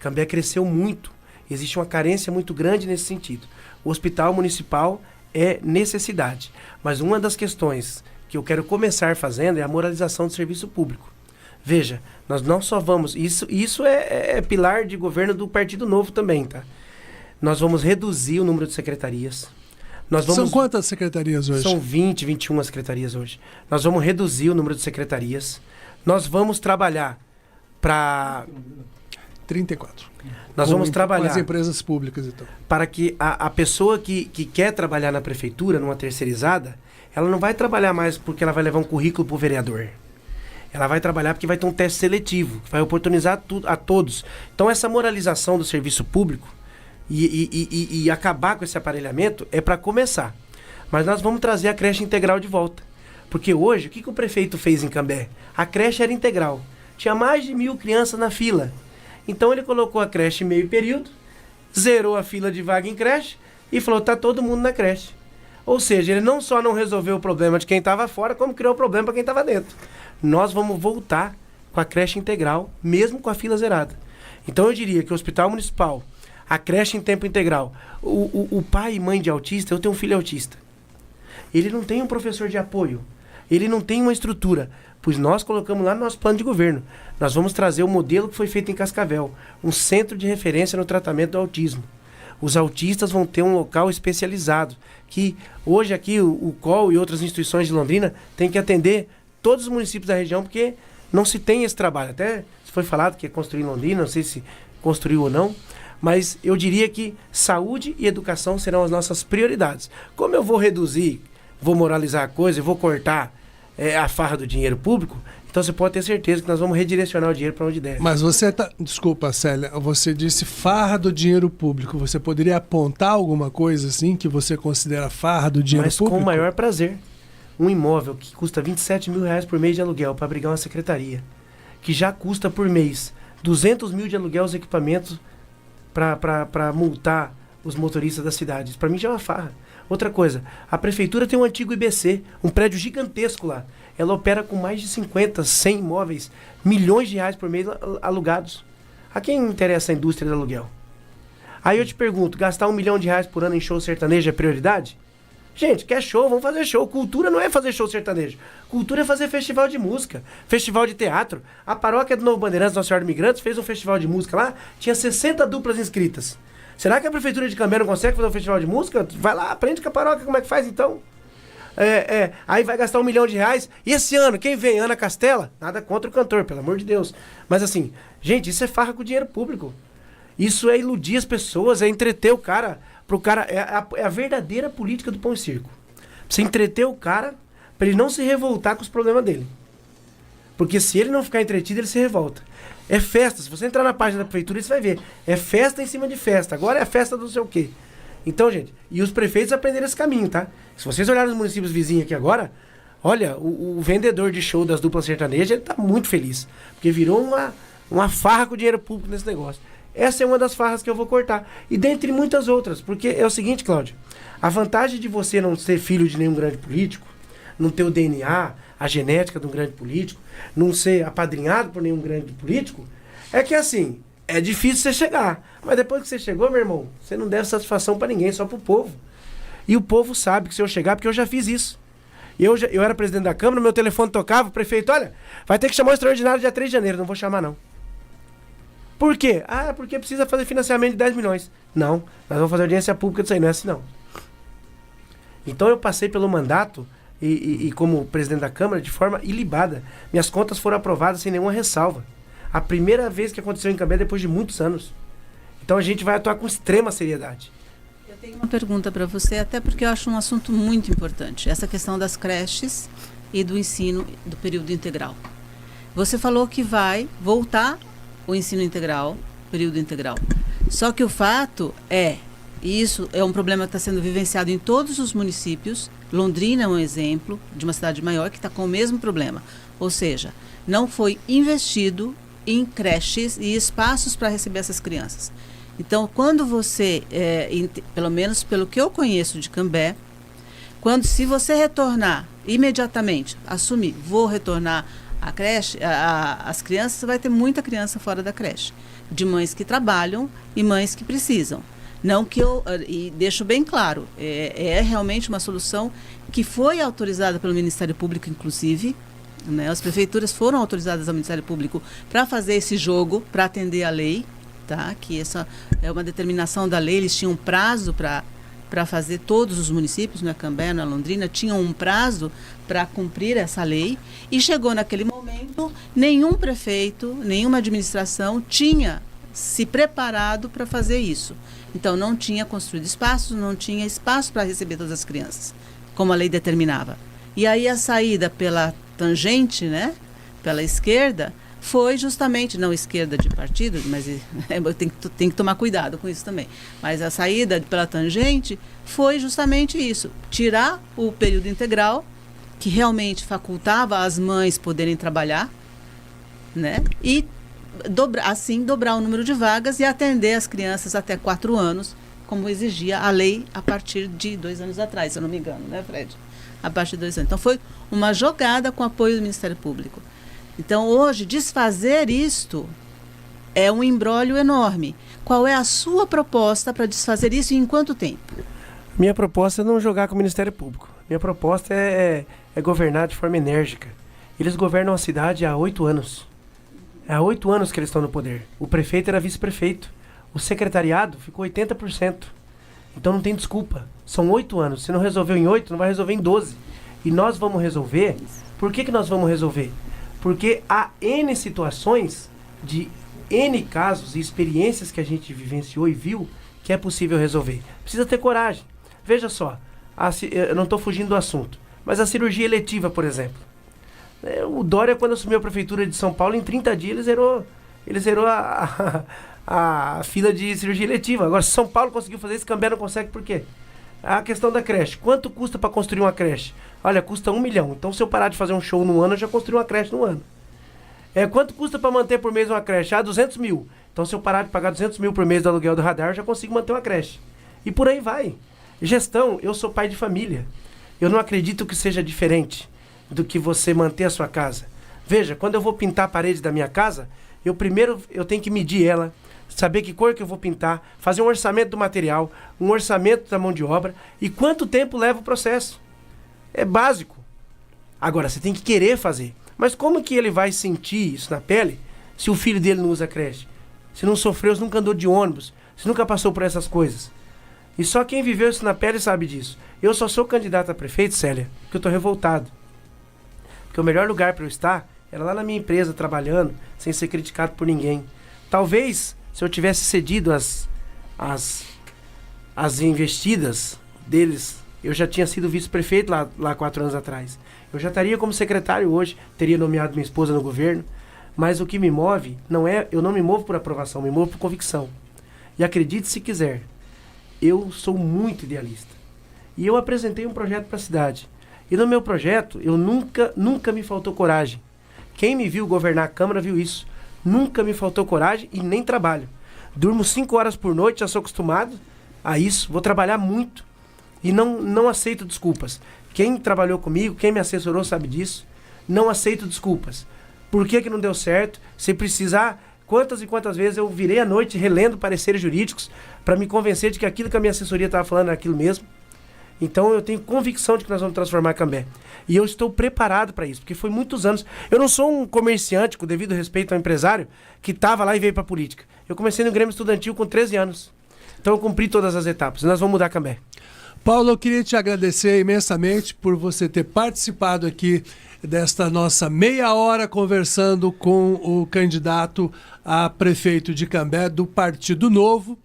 Cambé cresceu muito, existe uma carência muito grande nesse sentido. O hospital municipal é necessidade, mas uma das questões que eu quero começar fazendo é a moralização do serviço público. Veja, nós não só vamos... Isso é pilar de governo do Partido Novo também, tá? Nós vamos reduzir o número de secretarias. São quantas secretarias hoje? São 20, 21 secretarias hoje. Nós vamos reduzir o número de secretarias. Nós vamos trabalhar para... 34. Nós vamos trabalhar... Com as empresas públicas, então. Para que a pessoa que quer trabalhar na prefeitura, numa terceirizada, ela não vai trabalhar mais porque ela vai levar um currículo para o vereador. Ela vai trabalhar porque vai ter um teste seletivo, que vai oportunizar a todos. Então, essa moralização do serviço público e acabar com esse aparelhamento é para começar. Mas nós vamos trazer a creche integral de volta. Porque hoje, o que o prefeito fez em Cambé? A creche era integral. Tinha mais de 1.000 crianças na fila. Então, ele colocou a creche em meio período, zerou a fila de vaga em creche e falou, tá todo mundo na creche. Ou seja, ele não só não resolveu o problema de quem estava fora, como criou o problema para quem estava dentro. Nós vamos voltar com a creche integral, mesmo com a fila zerada. Então eu diria que o hospital municipal, a creche em tempo integral, o pai e mãe de autista, eu tenho um filho autista. Ele não tem um professor de apoio, ele não tem uma estrutura, pois nós colocamos lá no nosso plano de governo. Nós vamos trazer o modelo que foi feito em Cascavel, um centro de referência no tratamento do autismo. Os autistas vão ter um local especializado, que hoje aqui o COL e outras instituições de Londrina têm que atender todos os municípios da região, porque não se tem esse trabalho. Até foi falado que ia construir em Londrina, não sei se construiu ou não, mas eu diria que saúde e educação serão as nossas prioridades. Como eu vou reduzir, vou moralizar a coisa e vou cortar a farra do dinheiro público, então você pode ter certeza que nós vamos redirecionar o dinheiro para onde deve. Mas você tá... Desculpa, Célia, você disse farra do dinheiro público. Você poderia apontar alguma coisa assim que você considera farra do dinheiro público? Mas com o maior prazer. Um imóvel que custa R$27 mil por mês de aluguel para abrigar uma secretaria, que já custa por mês R$200 mil de aluguel os equipamentos para multar os motoristas da cidade. Isso para mim já é uma farra. Outra coisa, a prefeitura tem um antigo IBC, um prédio gigantesco lá. ela opera com mais de 50, 100 imóveis, milhões de reais por mês alugados. A quem interessa a indústria do aluguel? Aí eu te pergunto, gastar R$1 milhão por ano em show sertanejo é prioridade? Gente, quer show? Vamos fazer show. Cultura não é fazer show sertanejo. Cultura é fazer festival de música, festival de teatro. A paróquia do Novo Bandeirantes, Nossa Senhora dos Imigrantes, fez um festival de música lá, tinha 60 duplas inscritas. Será que a prefeitura de Cambé não consegue fazer um festival de música? Vai lá, aprende com a paróquia como é que faz então. Aí vai gastar R$1 milhão. E esse ano, quem vem? Ana Castela? Nada contra o cantor, pelo amor de Deus. Mas assim, gente, isso é farra com dinheiro público. Isso é iludir as pessoas, é entreter o cara. É a verdadeira política do pão e circo. Você entreter o cara para ele não se revoltar com os problemas dele. Porque se ele não ficar entretido, ele se revolta. É festa. Se você entrar na página da prefeitura, você vai ver. É festa em cima de festa. Agora é a festa do não sei o quê. Então, gente, e os prefeitos aprenderam esse caminho, tá? Se vocês olharem os municípios vizinhos aqui agora, olha, o vendedor de show das duplas sertanejas, ele tá muito feliz. Porque virou uma farra com dinheiro público nesse negócio. Essa é uma das farras que eu vou cortar. E dentre muitas outras. Porque é o seguinte, Cláudio. A vantagem de você não ser filho de nenhum grande político, não ter o DNA, a genética de um grande político, não ser apadrinhado por nenhum grande político, é que assim, é difícil você chegar. Mas depois que você chegou, meu irmão, você não deve satisfação para ninguém, só pro povo. E o povo sabe que se eu chegar, porque eu já fiz isso. Eu era presidente da Câmara, meu telefone tocava, o prefeito, olha, vai ter que chamar o extraordinário dia 3 de janeiro, não vou chamar não. Por quê? Ah, porque precisa fazer financiamento de 10 milhões. Não, nós vamos fazer audiência pública disso aí, não é assim não. Então eu passei pelo mandato e como presidente da Câmara de forma ilibada. Minhas contas foram aprovadas sem nenhuma ressalva. A primeira vez que aconteceu em Cambé depois de muitos anos. Então a gente vai atuar com extrema seriedade. Eu tenho uma pergunta para você, até porque eu acho um assunto muito importante. Essa questão das creches e do ensino do período integral. Você falou que vai voltar o ensino integral, período integral. Só que o fato e isso é um problema que está sendo vivenciado em todos os municípios. Londrina é um exemplo de uma cidade maior que está com o mesmo problema. Ou seja, não foi investido em creches e espaços para receber essas crianças. Então, quando você, pelo menos pelo que eu conheço de Cambé, se você retornar imediatamente, assumir, vou retornar a creche, as crianças, você vai ter muita criança fora da creche, de mães que trabalham e mães que precisam. Não que e deixo bem claro, é realmente uma solução que foi autorizada pelo Ministério Público, inclusive, né? As prefeituras foram autorizadas ao Ministério Público para fazer esse jogo, para atender a lei, tá? Que essa é uma determinação da lei, eles tinham um prazo para fazer, todos os municípios, na Cambé, na Londrina, tinham um prazo para cumprir essa lei, e chegou naquele momento, nenhum prefeito, nenhuma administração tinha se preparado para fazer isso. Então, não tinha construído espaços, não tinha espaço para receber todas as crianças, como a lei determinava. E aí a saída pela tangente, né, pela esquerda, foi justamente, não esquerda de partido, mas tem que tomar cuidado com isso também. Mas a saída pela tangente foi justamente isso, tirar o período integral, que realmente facultava as mães poderem trabalhar, né, e dobrar o número de vagas e atender as crianças até 4 anos, como exigia a lei a partir de 2 anos atrás, se eu não me engano, né, Fred? A partir de 2 anos. Então, foi uma jogada com apoio do Ministério Público. Então, hoje, desfazer isto é um imbróglio enorme. Qual é a sua proposta para desfazer isso e em quanto tempo? Minha proposta é não jogar com o Ministério Público. Minha proposta é governar de forma enérgica. Eles governam a cidade há 8 anos. Há 8 anos que eles estão no poder. O prefeito era vice-prefeito. O secretariado ficou 80%. Então não tem desculpa. São 8 anos. Se não resolveu em 8, não vai resolver em 12. E nós vamos resolver. Por que nós vamos resolver? Porque há N situações, de N casos e experiências que a gente vivenciou e viu que é possível resolver. Precisa ter coragem. Veja só, eu não estou fugindo do assunto, mas a cirurgia eletiva, por exemplo. O Dória, quando assumiu a prefeitura de São Paulo, em 30 dias ele zerou a fila de cirurgia eletiva. Agora, se São Paulo conseguiu fazer isso, Cambé não consegue, por quê? A questão da creche. Quanto custa para construir uma creche? Olha, custa 1 milhão. Então, se eu parar de fazer um show no ano, eu já construí uma creche no ano. Quanto custa para manter por mês uma creche? 200 mil. Então, se eu parar de pagar 200 mil por mês do aluguel do radar, eu já consigo manter uma creche. E por aí vai. Gestão, eu sou pai de família. Eu não acredito que seja diferente. do que você manter a sua casa. Veja, quando eu vou pintar a parede da minha casa, primeiro eu tenho que medir ela, saber que cor que eu vou pintar, fazer um orçamento do material, um orçamento da mão de obra e quanto tempo leva o processo. É básico. Agora, você tem que querer fazer. Mas como que ele vai sentir isso na pele se o filho dele não usa creche? Se não sofreu, se nunca andou de ônibus, se nunca passou por essas coisas. E só quem viveu isso na pele sabe disso. Eu só sou candidato a prefeito, Célia, porque eu estou revoltado. Porque o melhor lugar para eu estar era lá na minha empresa, trabalhando, sem ser criticado por ninguém. Talvez, se eu tivesse cedido as investidas deles, eu já tinha sido vice-prefeito lá 4 anos atrás. Eu já estaria como secretário hoje, teria nomeado minha esposa no governo. Mas o que me move, eu não me movo por aprovação, me movo por convicção. E acredite se quiser, eu sou muito idealista. E eu apresentei um projeto para a cidade. E no meu projeto, eu nunca me faltou coragem. Quem me viu governar a Câmara viu isso. Nunca me faltou coragem e nem trabalho. Durmo 5 horas por noite, já sou acostumado a isso. Vou trabalhar muito. E não aceito desculpas. Quem trabalhou comigo, quem me assessorou sabe disso. Não aceito desculpas. Por que não deu certo? Se precisar, quantas e quantas vezes eu virei à noite relendo pareceres jurídicos para me convencer de que aquilo que a minha assessoria estava falando era aquilo mesmo. Então eu tenho convicção de que nós vamos transformar Cambé. E eu estou preparado para isso, porque foi muitos anos. Eu não sou um comerciante, com devido respeito ao empresário, que estava lá e veio para a política. Eu comecei no Grêmio Estudantil com 13 anos. Então eu cumpri todas as etapas. E nós vamos mudar Cambé. Paulo, eu queria te agradecer imensamente por você ter participado aqui desta nossa meia hora conversando com o candidato a prefeito de Cambé do Partido Novo.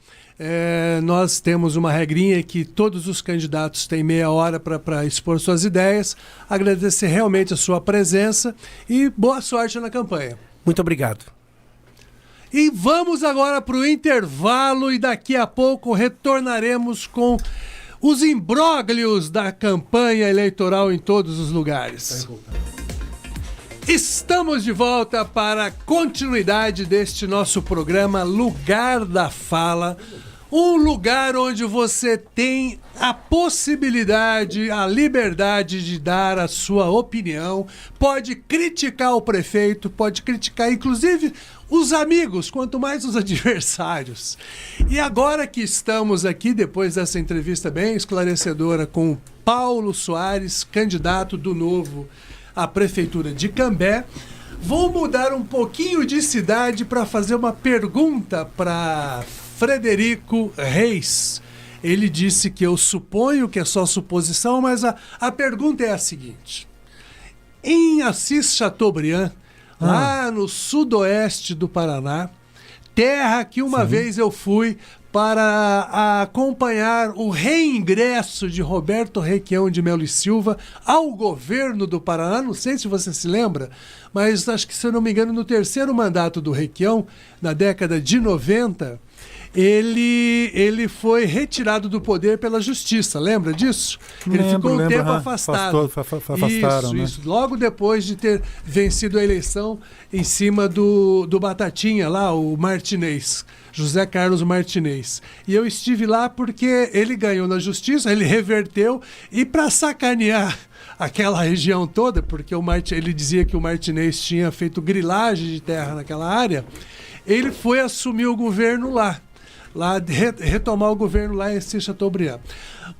Nós temos uma regrinha que todos os candidatos têm meia hora para expor suas ideias. Agradecer realmente a sua presença e boa sorte na campanha. Muito obrigado. E vamos agora para o intervalo e daqui a pouco retornaremos com os imbróglios da campanha eleitoral em todos os lugares. Estamos de volta para a continuidade deste nosso programa Lugar da Fala. Um lugar onde você tem a possibilidade, a liberdade de dar a sua opinião. Pode criticar o prefeito, pode criticar inclusive os amigos, quanto mais os adversários. E agora que estamos aqui, depois dessa entrevista bem esclarecedora com Paulo Soares, candidato do Novo à Prefeitura de Cambé, vou mudar um pouquinho de cidade para fazer uma pergunta para Frederico Reis. Ele disse que eu suponho que é só suposição, mas a pergunta é a seguinte. Em Assis Chateaubriand, lá no sudoeste do Paraná, terra que uma vez eu fui para acompanhar o reingresso de Roberto Requião de Melo e Silva ao governo do Paraná. Não sei se você se lembra, mas acho que, se eu não me engano, no 3º mandato do Requião, na década de 90, ele foi retirado do poder pela justiça, lembra disso? Ele ficou um tempo afastado. Afastaram, isso, logo depois de ter vencido a eleição em cima do Batatinha lá, o Martinez, José Carlos Martinez. E eu estive lá porque ele ganhou na justiça, ele reverteu, e para sacanear aquela região toda, porque ele dizia que o Martinez tinha feito grilagem de terra naquela área, ele foi assumir o governo lá, retomar o governo lá em Assis Chateaubriand.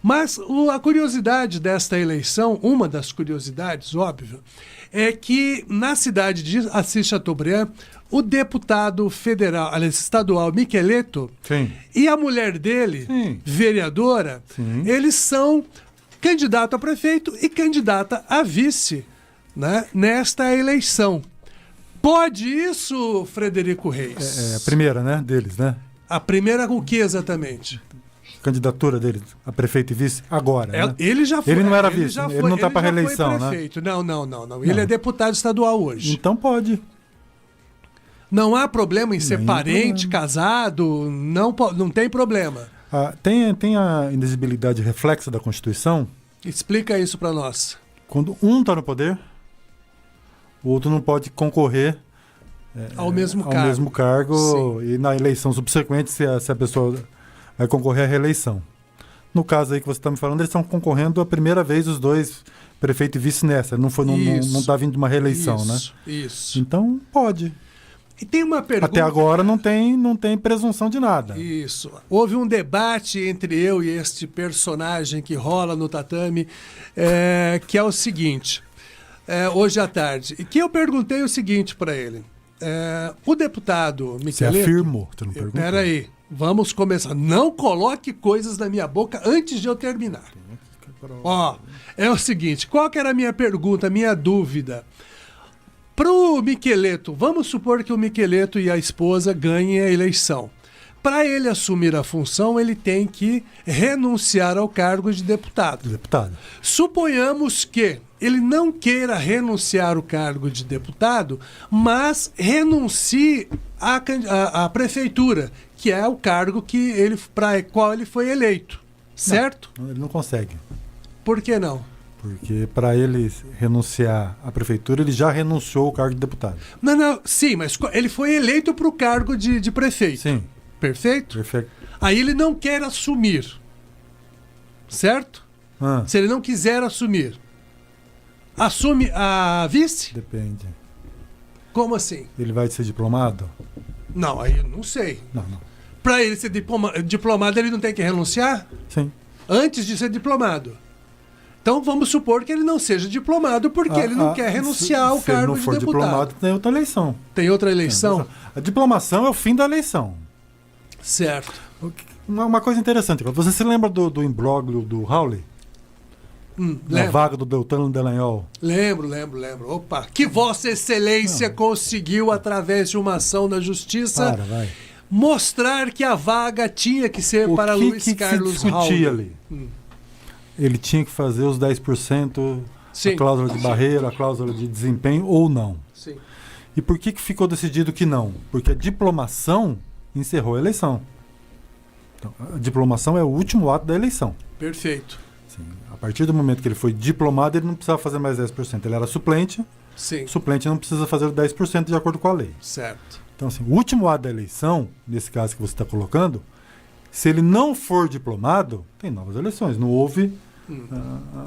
Mas a curiosidade desta eleição, uma das curiosidades, óbvio, é que na cidade de Assis Chateaubriand, o deputado federal, estadual, Miqueleto, e a mulher dele, vereadora, eles são candidato a prefeito e candidata a vice, né, nesta eleição. Pode isso, Frederico Reis? A primeira, né, deles, né? A primeira o que exatamente? Candidatura dele a prefeito e vice agora, né? Ele já foi. Ele não era vice, ele não está para reeleição, né? Não. Ele é deputado estadual hoje. Então pode. Não há problema em ser parente, casado, não tem problema. Tem a inexigibilidade reflexa da Constituição? Explica isso para nós. Quando um está no poder, o outro não pode concorrer ao mesmo cargo e na eleição subsequente, se a pessoa vai concorrer à reeleição. No caso aí que você está me falando, eles estão concorrendo a primeira vez os dois, prefeito e vice nessa. Não está vindo de uma reeleição, né? Isso. Então, pode. E tem uma pergunta... Até agora não tem presunção de nada. Isso. Houve um debate entre eu e este personagem que rola no tatame, que é o seguinte, hoje à tarde, e que eu perguntei o seguinte para ele. O deputado Miqueleto... Você afirmou, você não perguntou. Peraí, vamos começar. Não coloque coisas na minha boca antes de eu terminar. Ó, é o seguinte, qual que era a minha pergunta, a minha dúvida? Pro Miqueleto, vamos supor que o Miqueleto e a esposa ganhem a eleição. Para ele assumir a função, ele tem que renunciar ao cargo de deputado. Suponhamos que ele não queira renunciar ao cargo de deputado, mas renuncie à prefeitura, que é o cargo para qual ele foi eleito. Certo? Não, ele não consegue. Por que não? Porque para ele renunciar à prefeitura, ele já renunciou ao cargo de deputado. Não, sim, mas ele foi eleito para o cargo de prefeito. Sim. Perfeito? Perfeito. Aí ele não quer assumir. Certo? Se ele não quiser assumir, assume a vice? Depende. Como assim? Ele vai ser diplomado? Não, aí eu não sei. Não. Para ele ser diplomado, ele não tem que renunciar? Sim. Antes de ser diplomado. Então vamos supor que ele não seja diplomado porque ele não quer renunciar ao cargo de deputado. Se ele não for diplomado, tem outra eleição. Tem outra eleição? A diplomação é o fim da eleição. Certo. Uma coisa interessante, você se lembra do imbróglio do Hawley? Na vaga do Deltan Dallagnol? Lembro. Opa, que Vossa Excelência conseguiu, através de uma ação na Justiça, mostrar que a vaga tinha que ser para Luiz Carlos Hawley. Ali? Ele tinha que fazer os 10%, a cláusula de barreira, a cláusula de desempenho ou não. Sim. E por que ficou decidido que não? Porque a diplomação encerrou a eleição. Então, a diplomação é o último ato da eleição. Perfeito. Sim. A partir do momento que ele foi diplomado, ele não precisava fazer mais 10%. Ele era suplente. Sim. Suplente não precisa fazer 10% de acordo com a lei. Certo. Então, assim, o último ato da eleição, nesse caso que você está colocando, se ele não for diplomado, tem novas eleições. Não houve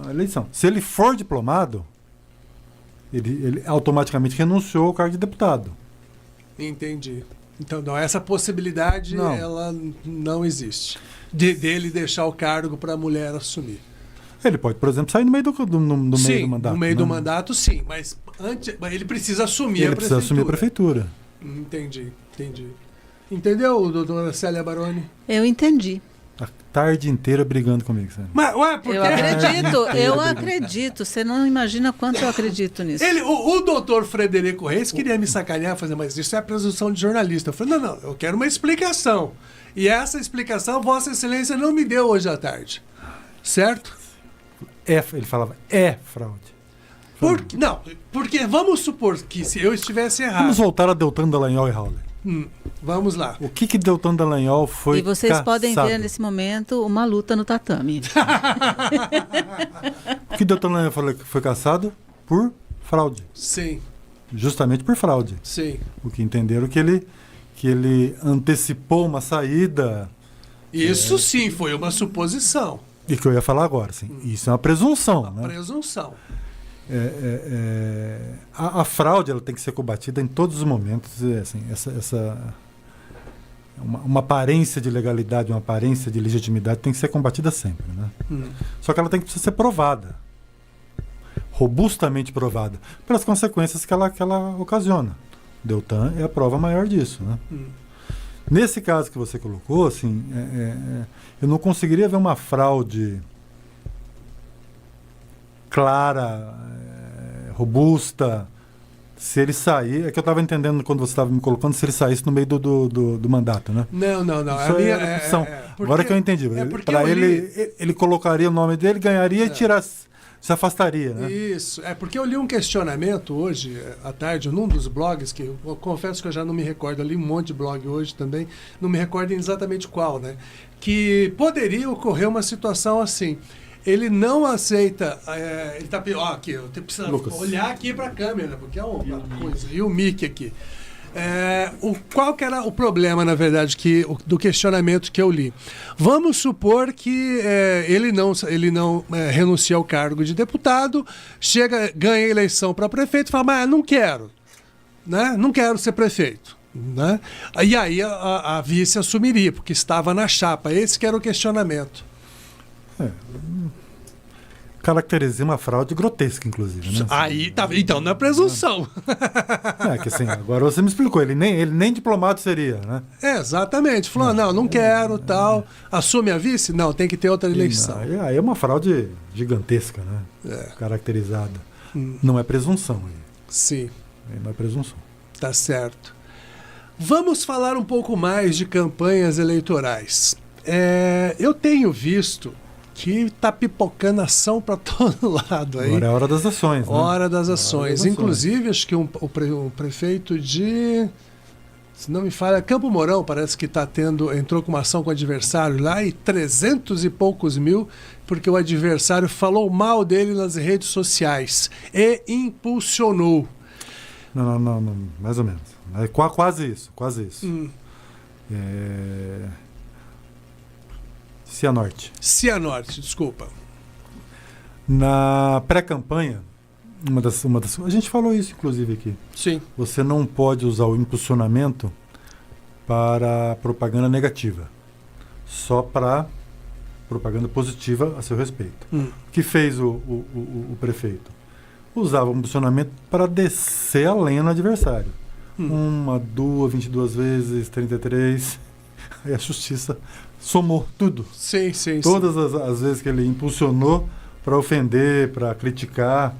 a eleição. Se ele for diplomado, ele automaticamente renunciou ao cargo de deputado. Entendi. Então, não, essa possibilidade ela não existe. Dele deixar o cargo para a mulher assumir. Ele pode, por exemplo, sair no meio do mandato. No meio do mandato, sim. Mas ele precisa assumir a prefeitura. Ele precisa assumir a prefeitura. Entendi. Entendeu, doutora Célia Baroni? Eu entendi. A tarde inteira brigando comigo, sabe? Mas, porque... Eu acredito. Você não imagina quanto eu acredito nisso. O doutor Frederico Reis queria me sacanear, mas isso é a presunção de jornalista. Eu falei, não, eu quero uma explicação. E essa explicação Vossa Excelência não me deu hoje à tarde. Certo? Ele falava, fraude. Porque vamos supor que se eu estivesse errado... Vamos voltar a Deltan Dallagnol e Hawley. Vamos lá. O que Deltan Dallagnol foi E vocês caçado? podem ver nesse momento uma luta no tatame. O que Deltan Dallagnol foi caçado? Por fraude. Sim. Justamente por fraude. Sim. O que entenderam que ele antecipou uma saída. Isso sim, foi uma suposição. E que eu ia falar agora, sim. Isso é uma presunção. Presunção. A fraude ela tem que ser combatida em todos os momentos. Assim, uma aparência de legalidade, uma aparência de legitimidade tem que ser combatida sempre. Né? Só que ela tem que ser provada. Robustamente provada. Pelas consequências que ela ocasiona. Deltan é a prova maior disso. Né? Nesse caso que você colocou, assim, eu não conseguiria ver uma fraude clara, robusta, se ele sair... É que eu estava entendendo quando você estava me colocando, se ele saísse no meio do mandato, né? Não. Isso é opção. Agora que eu entendi. Para ele colocaria o nome dele, ganharia e tirasse... Se afastaria, né? Isso. Porque eu li um questionamento hoje, à tarde, num dos blogs, que eu confesso que eu já não me recordo, eu li um monte de blog hoje também, não me recordo exatamente qual, né? Que poderia ocorrer uma situação assim. Ele não aceita... ele tá... aqui, eu preciso olhar aqui para a câmera, porque é uma coisa. E o Mickey aqui. Qual que era o problema, na verdade, do questionamento que eu li? Vamos supor que ele não renuncia ao cargo de deputado, ganha a eleição para prefeito e fala, mas não quero, né? Não quero ser prefeito. Né? E aí a vice assumiria, porque estava na chapa. Esse que era o questionamento. Caracterizei uma fraude grotesca, inclusive. Né? Aí tá, então não é presunção. Que assim, agora você me explicou, ele nem diplomado seria, né? Exatamente. Falou, não quero, tal. Assume a vice? Não, tem que ter outra eleição. Aí é uma fraude gigantesca, né? Caracterizada. Não é presunção. Sim. Não é presunção. Tá certo. Vamos falar um pouco mais de campanhas eleitorais. Eu tenho visto que está pipocando ação para todo lado aí. Agora é a hora das ações, né? Hora das ações. Inclusive, acho que o prefeito de... Se não me falha, Campo Mourão parece que entrou com uma ação com o adversário lá e 300 e poucos mil, porque o adversário falou mal dele nas redes sociais e impulsionou. Não, mais ou menos. É quase isso. Cianorte, desculpa. Na pré-campanha, a gente falou isso inclusive aqui. Sim. Você não pode usar o impulsionamento para propaganda negativa, só para propaganda positiva a seu respeito. O que fez o prefeito? Usava o impulsionamento para descer a lenha no adversário. 1, 2, 22 vezes, 33. Aí a justiça somou tudo. Sim. Todas as vezes que ele impulsionou para ofender, para criticar,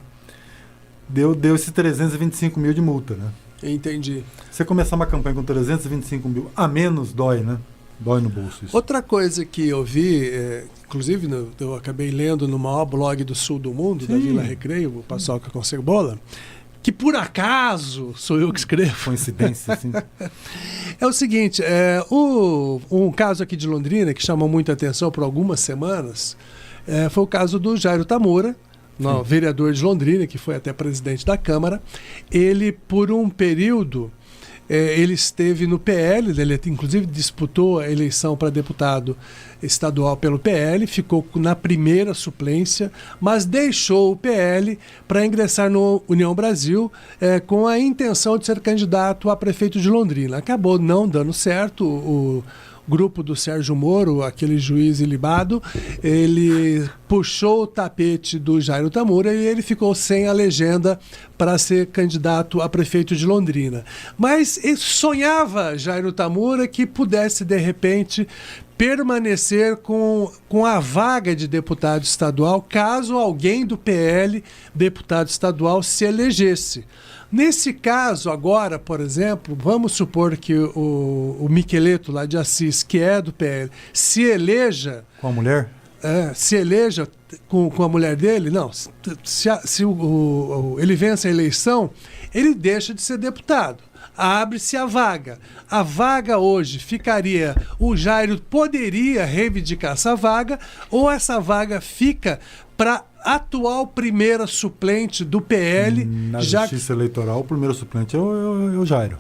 deu esses 325 mil de multa, né? Entendi. Você começar uma campanha com 325 mil a menos, dói, né? Dói no bolso isso. Outra coisa que eu vi, inclusive eu acabei lendo no maior blog do sul do mundo, da Vila Recreio, o Paçoca com Cebola, que por acaso sou eu que escrevo. Coincidência, sim. É o seguinte, um caso aqui de Londrina que chamou muita atenção por algumas semanas, foi o caso do Jairo Tamura, vereador de Londrina, que foi até presidente da Câmara. Ele, por um período, ele esteve no PL, ele inclusive disputou a eleição para deputado estadual pelo PL, ficou na primeira suplência, mas deixou o PL para ingressar no União Brasil com a intenção de ser candidato a prefeito de Londrina. Acabou não dando certo. O grupo do Sérgio Moro, aquele juiz ilibado, ele puxou o tapete do Jairo Tamura e ele ficou sem a legenda para ser candidato a prefeito de Londrina. Mas ele sonhava, Jairo Tamura, que pudesse, de repente, permanecer com a vaga de deputado estadual, caso alguém do PL, deputado estadual, se elegesse. Nesse caso, agora, por exemplo, vamos supor que o Miqueleto, lá de Assis, que é do PL, se eleja... Com a mulher? Se eleja com a mulher dele, não. Se ele vence a eleição, ele deixa de ser deputado. Abre-se a vaga. A vaga hoje ficaria... O Jairo poderia reivindicar essa vaga, ou essa vaga fica para atual primeira suplente do PL. Na Justiça Eleitoral, o primeiro suplente é o Jairo.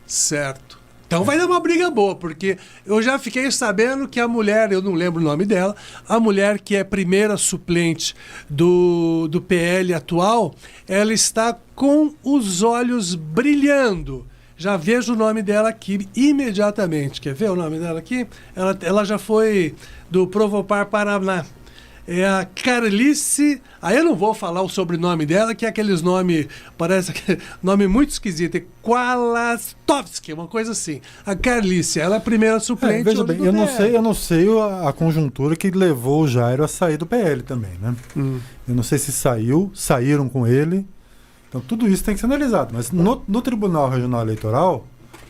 Certo. Então vai dar uma briga boa, porque eu já fiquei sabendo que a mulher, eu não lembro o nome dela, a mulher que é primeira suplente do PL atual, ela está com os olhos brilhando. Já vejo o nome dela aqui imediatamente. Quer ver o nome dela aqui? Ela já foi do Provopar Paraná. É a Carlice... Aí eu não vou falar o sobrenome dela, que é aqueles nomes... Parece nome muito esquisito. É Kwalastovski, uma coisa assim. A Carlice, ela é a primeira suplente. Veja bem, eu não sei a conjuntura que levou o Jairo a sair do PL também, né? Eu não sei se saíram com ele. Então tudo isso tem que ser analisado. Mas no Tribunal Regional Eleitoral,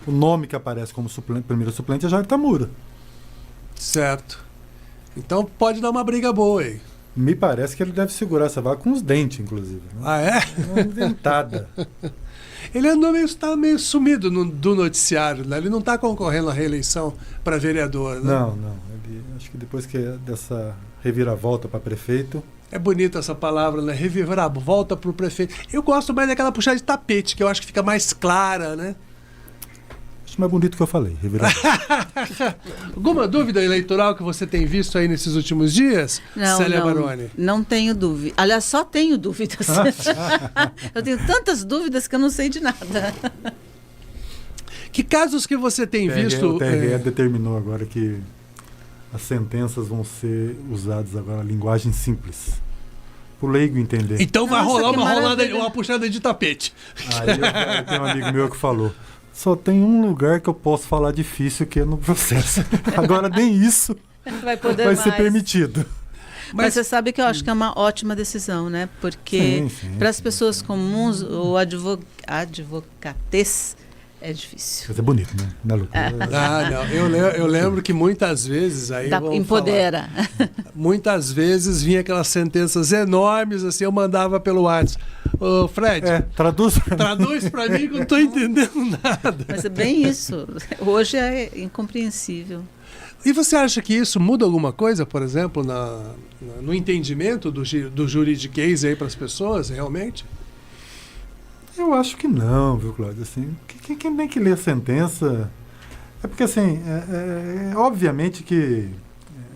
o nome que aparece como primeiro suplente é Jairo Tamura. Certo. Então pode dar uma briga boa aí. Me parece que ele deve segurar essa vaga com os dentes, inclusive. Né? Ah, é? Uma dentada. Ele está meio sumido do noticiário, né? Ele não está concorrendo à reeleição para vereador, né? Não. Acho que depois dessa reviravolta para prefeito... É bonita essa palavra, né? Reviravolta para o prefeito. Eu gosto mais daquela puxada de tapete, que eu acho que fica mais clara, né? Acho mais bonito que eu falei, reverenciar. Alguma dúvida eleitoral que você tem visto aí nesses últimos dias, Célia Baroni? Não tenho dúvida. Aliás, só tenho dúvidas. Eu tenho tantas dúvidas que eu não sei de nada. Que casos que você tem visto? O TRE determinou agora que as sentenças vão ser usadas agora, linguagem simples. Pro leigo entender. Então vai Nossa, rolar que uma maravilha. uma puxada de tapete. Aí eu tenho um amigo meu que falou: só tem um lugar que eu posso falar difícil, que é no processo. Agora nem isso Vai poder vai mais. ser permitido. Mas você sabe que eu acho que é uma ótima decisão, né? Porque para as pessoas comuns, o advocatez é difícil. Mas é bonito, né? Não é, Lucas? Ah, não. Eu lembro que muitas vezes aí Empodera. Muitas vezes vinha aquelas sentenças enormes, assim, eu mandava pelo WhatsApp. Ô, Fred, Traduz pra mim que eu não estou entendendo nada. Mas é bem isso. Hoje é incompreensível. E você acha que isso muda alguma coisa, por exemplo, no entendimento do juridiquês aí para as pessoas, realmente? Eu acho que não, viu, Cláudio? Assim, quem tem que ler a sentença... É porque, assim, obviamente que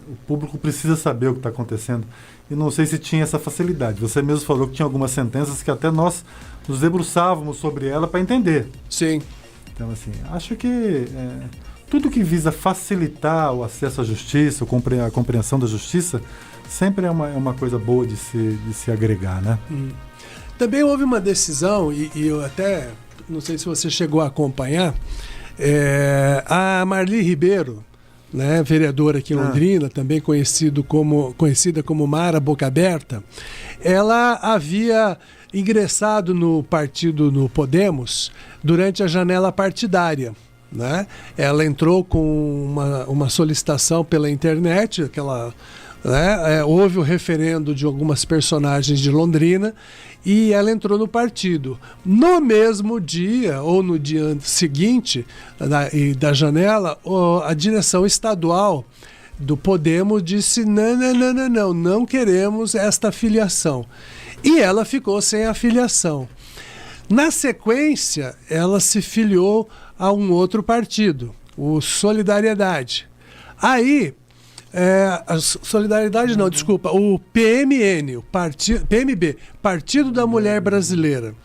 o público precisa saber o que está acontecendo. E não sei se tinha essa facilidade. Você mesmo falou que tinha algumas sentenças que até nós nos debruçávamos sobre ela para entender. Sim. Então, assim, acho que tudo que visa facilitar o acesso à justiça, a compreensão da justiça, sempre é uma coisa boa de se agregar, né? Também houve uma decisão, e eu até, não sei se você chegou a acompanhar, a Marli Ribeiro, né, vereadora aqui em Londrina, também conhecida como Mara Boca Aberta, ela havia ingressado no Podemos durante a janela partidária. Né? Ela entrou com uma solicitação pela internet, houve o referendo de algumas personagens de Londrina e ela entrou no partido. No mesmo dia, ou no dia seguinte da janela, a direção estadual do Podemos disse não queremos esta filiação. E ela ficou sem a filiação. Na sequência, ela se filiou a um outro partido, o Solidariedade. Aí, o PMN, PMB, Partido da Mulher Brasileira,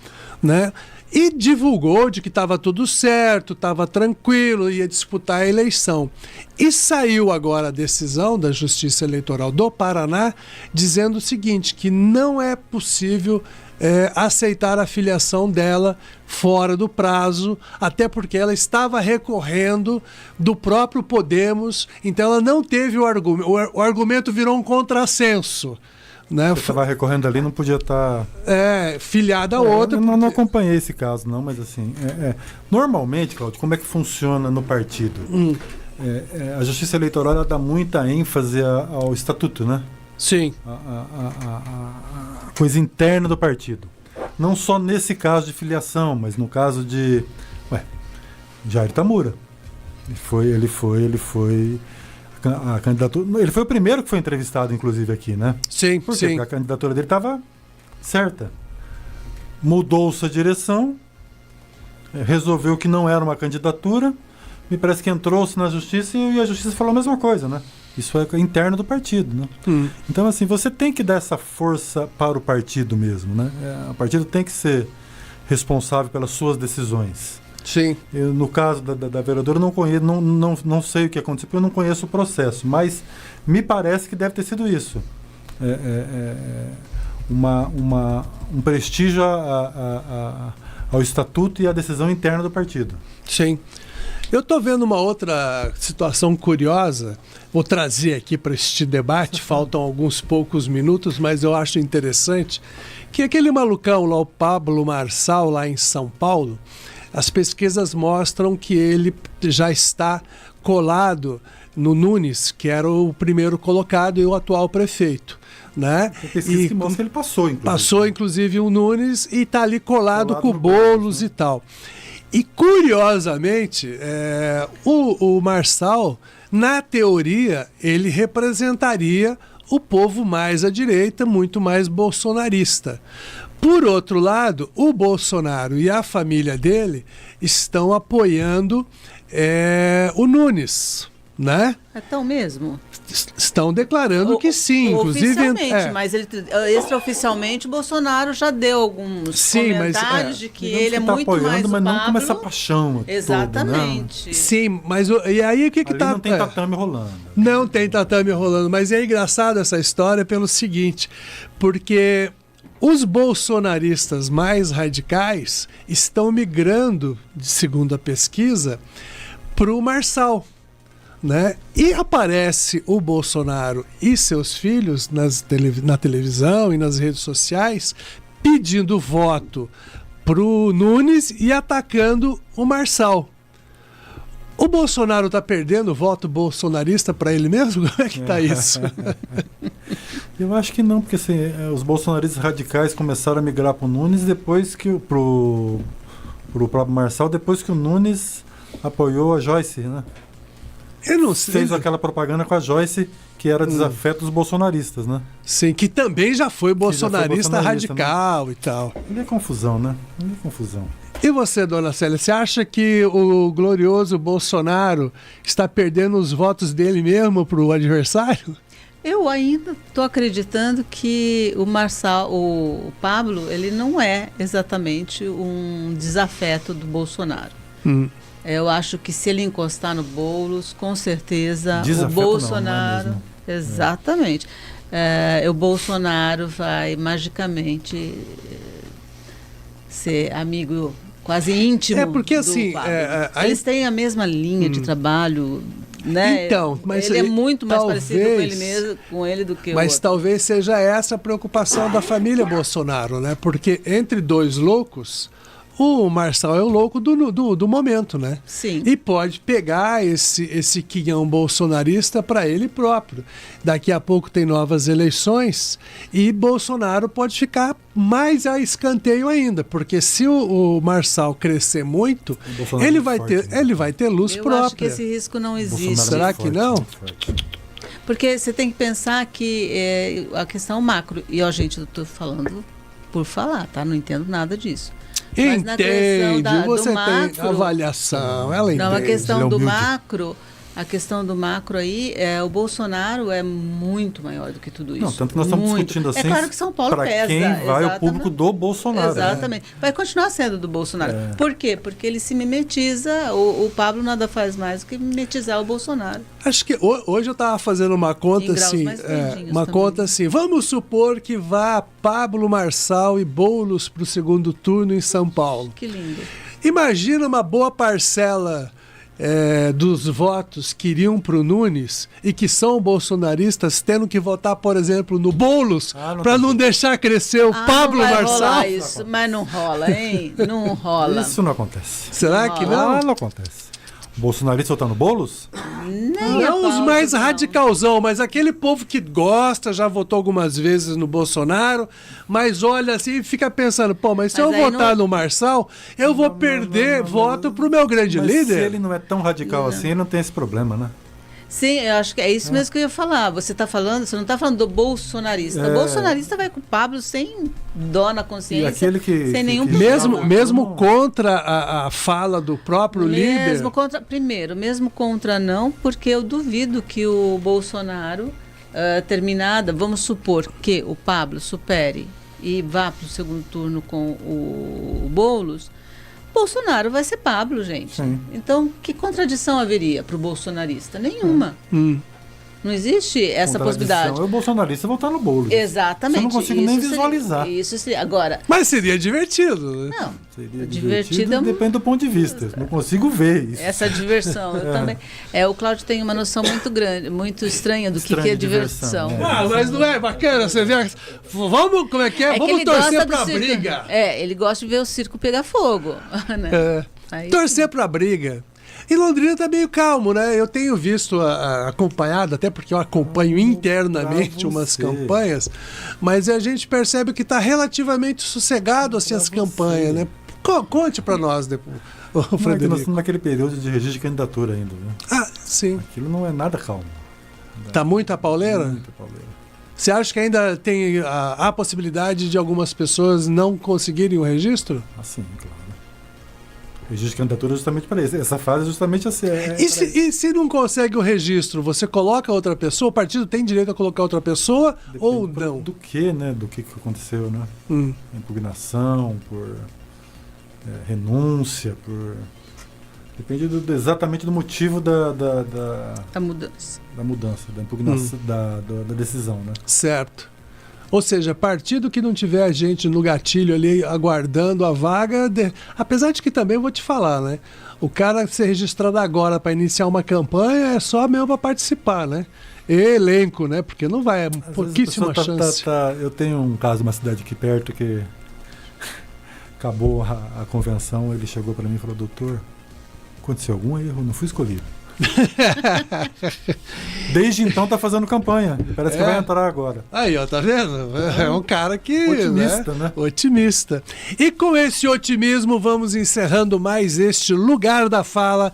né? E divulgou de que estava tudo certo, estava tranquilo, ia disputar a eleição. E saiu agora a decisão da Justiça Eleitoral do Paraná dizendo o seguinte, que não é possível aceitar a filiação dela fora do prazo, até porque ela estava recorrendo do próprio Podemos, então ela não teve o argumento. O argumento virou um contrassenso. Né? Você estava recorrendo ali, não podia estar... filiada a outra. Eu não acompanhei esse caso, não, mas assim... Normalmente, Cláudio, como é que funciona no partido? A Justiça Eleitoral ela dá muita ênfase ao estatuto, né? Sim. A coisa interna do partido. Não só nesse caso de filiação, mas no caso de... Jair Tamura. Ele foi... A candidatura, ele foi o primeiro que foi entrevistado, inclusive, aqui, né? Sim, Por quê? sim. Porque a candidatura dele estava certa. Mudou-se a direção, resolveu que não era uma candidatura, me parece que entrou-se na justiça e a justiça falou a mesma coisa, né? Isso é interno do partido, né? Então, assim, você tem que dar essa força para o partido mesmo, né? O partido tem que ser responsável pelas suas decisões. Sim. Eu, no caso da vereadora, não sei o que aconteceu, porque eu não conheço o processo, mas me parece que deve ter sido isso. Um prestígio ao estatuto e à decisão interna do partido. Sim. Eu estou vendo uma outra situação curiosa, vou trazer aqui para este debate, faltam alguns poucos minutos, mas eu acho interessante, que aquele malucão lá, o Pablo Marçal, lá em São Paulo, as pesquisas mostram que ele já está colado no Nunes, que era o primeiro colocado e o atual prefeito. Né? Tem pesquisa que mostra que ele passou, inclusive. Passou, inclusive, o Nunes e está ali colado com o no Boulos, Boulos, né? E tal. E, curiosamente, o Marçal, na teoria, ele representaria o povo mais à direita, muito mais bolsonarista. Por outro lado, o Bolsonaro e a família dele estão apoiando o Nunes, né? Então mesmo? Estão declarando que sim, inclusive. Oficialmente, mas extraoficialmente o Bolsonaro já deu alguns comentários de que ele é tá muito apoiando, mais o mas não Pablo. com essa paixão. Exatamente. Toda, sim, mas e aí o que ali tá. Não tem tatame rolando. Não tem tatame rolando, mas é engraçado essa história pelo seguinte, porque os bolsonaristas mais radicais estão migrando, segundo a pesquisa, para o Marçal. Né? E aparece o Bolsonaro e seus filhos na televisão e nas redes sociais pedindo voto pro Nunes e atacando o Marçal. O Bolsonaro está perdendo voto bolsonarista para ele mesmo? Como é que tá isso? Eu acho que não, porque assim, os bolsonaristas radicais começaram a migrar pro Nunes depois que pro próprio Marçal, depois que o Nunes apoiou a Joyce, né? Eu não sei. Fez aquela propaganda com a Joyce, que era desafeto dos bolsonaristas, né? Sim, que também já foi bolsonarista radical, né? E tal. Ele é confusão, né? Ele é confusão. E você, dona Célia, você acha que o glorioso Bolsonaro está perdendo os votos dele mesmo para o adversário? Eu ainda estou acreditando que o Pablo, ele não é exatamente um desafeto do Bolsonaro. Eu acho que se ele encostar no Boulos, com certeza Desafeto o Bolsonaro... não é mesmo? Exatamente. O Bolsonaro vai magicamente ser amigo quase íntimo porque do assim... Pablo. Eles têm a mesma linha de trabalho, né? Então, mas ele é muito mais talvez, parecido com ele do que o Mas outro. talvez seja essa a preocupação da família Bolsonaro, né? Porque entre dois loucos... O Marçal é o louco do momento, né? Sim. E pode pegar esse quinhão bolsonarista para ele próprio. Daqui a pouco tem novas eleições e Bolsonaro pode ficar mais a escanteio ainda, porque se o Marçal crescer muito, ele vai ter luz própria. Eu acho que esse risco não existe. Será que não? Porque você tem que pensar que a questão macro, e ó, gente, eu estou falando por falar, tá? Não entendo nada disso. Mas na questão você do macro, tem avaliação, ela entende. Não, a questão do macro, aí, o Bolsonaro é muito maior do que tudo isso. Não, tanto que nós estamos discutindo assim. É claro que São Paulo pesa. Para quem vai o público do Bolsonaro. Exatamente. Vai continuar sendo do Bolsonaro. Por quê? Porque ele se mimetiza, o Pablo nada faz mais do que mimetizar o Bolsonaro. Acho que hoje eu estava fazendo uma conta assim, conta assim, vamos supor que vá Pablo Marçal e Boulos para o segundo turno em São Paulo. Que lindo. Imagina uma boa parcela dos votos que iriam para o Nunes e que são bolsonaristas tendo que votar, por exemplo, no Boulos para não deixar crescer o Pablo não vai Marçal. Rolar isso, mas não rola, hein? Não rola. Isso não acontece. Será que não? Não acontece. Bolsonarista votar no Boulos? Não os mais radicalzão, mas aquele povo que gosta, já votou algumas vezes no Bolsonaro, mas olha assim e fica pensando, mas se eu votar no Marçal, eu vou perder voto pro meu grande líder. Se ele não é tão radical assim, ele não tem esse problema, né? Sim, eu acho que é isso mesmo que eu ia falar. Você não está falando do bolsonarista. O bolsonarista vai com o Pablo sem dó na consciência, sem nenhum problema. Mesmo contra a fala do próprio líder? Mesmo contra não, porque eu duvido que o Bolsonaro, vamos supor que o Pablo supere e vá para o segundo turno com o Boulos, Bolsonaro vai ser Pablo, gente. Sim. Então, que contradição haveria para o bolsonarista? Nenhuma. Não existe essa possibilidade. O bolsonarista votar no Boulos. Exatamente. Eu não consigo nem visualizar. Isso seria. Agora. Mas seria divertido, né? Não. Seria divertido. Depende do ponto de vista. Não consigo ver isso. Essa diversão. Eu também. O Cláudio tem uma noção muito grande, muito estranha do que é diversão. Mas não é bacana você ver. Vamos, como é que é? Vamos torcer pra briga. Ele gosta de ver o circo pegar fogo. Né? Torcer pra briga. E Londrina tá meio calmo, né? Eu tenho visto, acompanhado, até porque eu acompanho internamente umas campanhas, mas a gente percebe que está relativamente sossegado assim as campanhas, né? Conte para nós depois, Frederico. Nós estamos naquele período de registro de candidatura ainda, né? Sim. Aquilo não é nada calmo. Tá muita pauleira? Muita pauleira. Você acha que ainda tem a possibilidade de algumas pessoas não conseguirem o registro? Sim, claro. Registro de candidatura é justamente para isso. Essa fase é justamente assim. E se não consegue o registro, você coloca outra pessoa? O partido tem direito a colocar outra pessoa ou não? Do que, né? Do que aconteceu, né? Impugnação, por renúncia, por... Depende exatamente do motivo da mudança. Da mudança, da impugnação, da decisão, né? Certo. Ou seja, partido que não tiver gente no gatilho ali aguardando a vaga, apesar de que também eu vou te falar, né? O cara ser registrado agora para iniciar uma campanha é só mesmo para participar, né? E elenco, né? Porque não vai, pouquíssima chance. Eu tenho um caso numa cidade aqui perto que acabou a convenção, ele chegou para mim e falou: doutor, aconteceu algum erro? Não fui escolhido. Desde então tá fazendo campanha. Parece que vai entrar agora. Aí, ó, tá vendo? É um cara que... Otimista, né? Otimista. E com esse otimismo vamos encerrando mais este Lugar da Fala.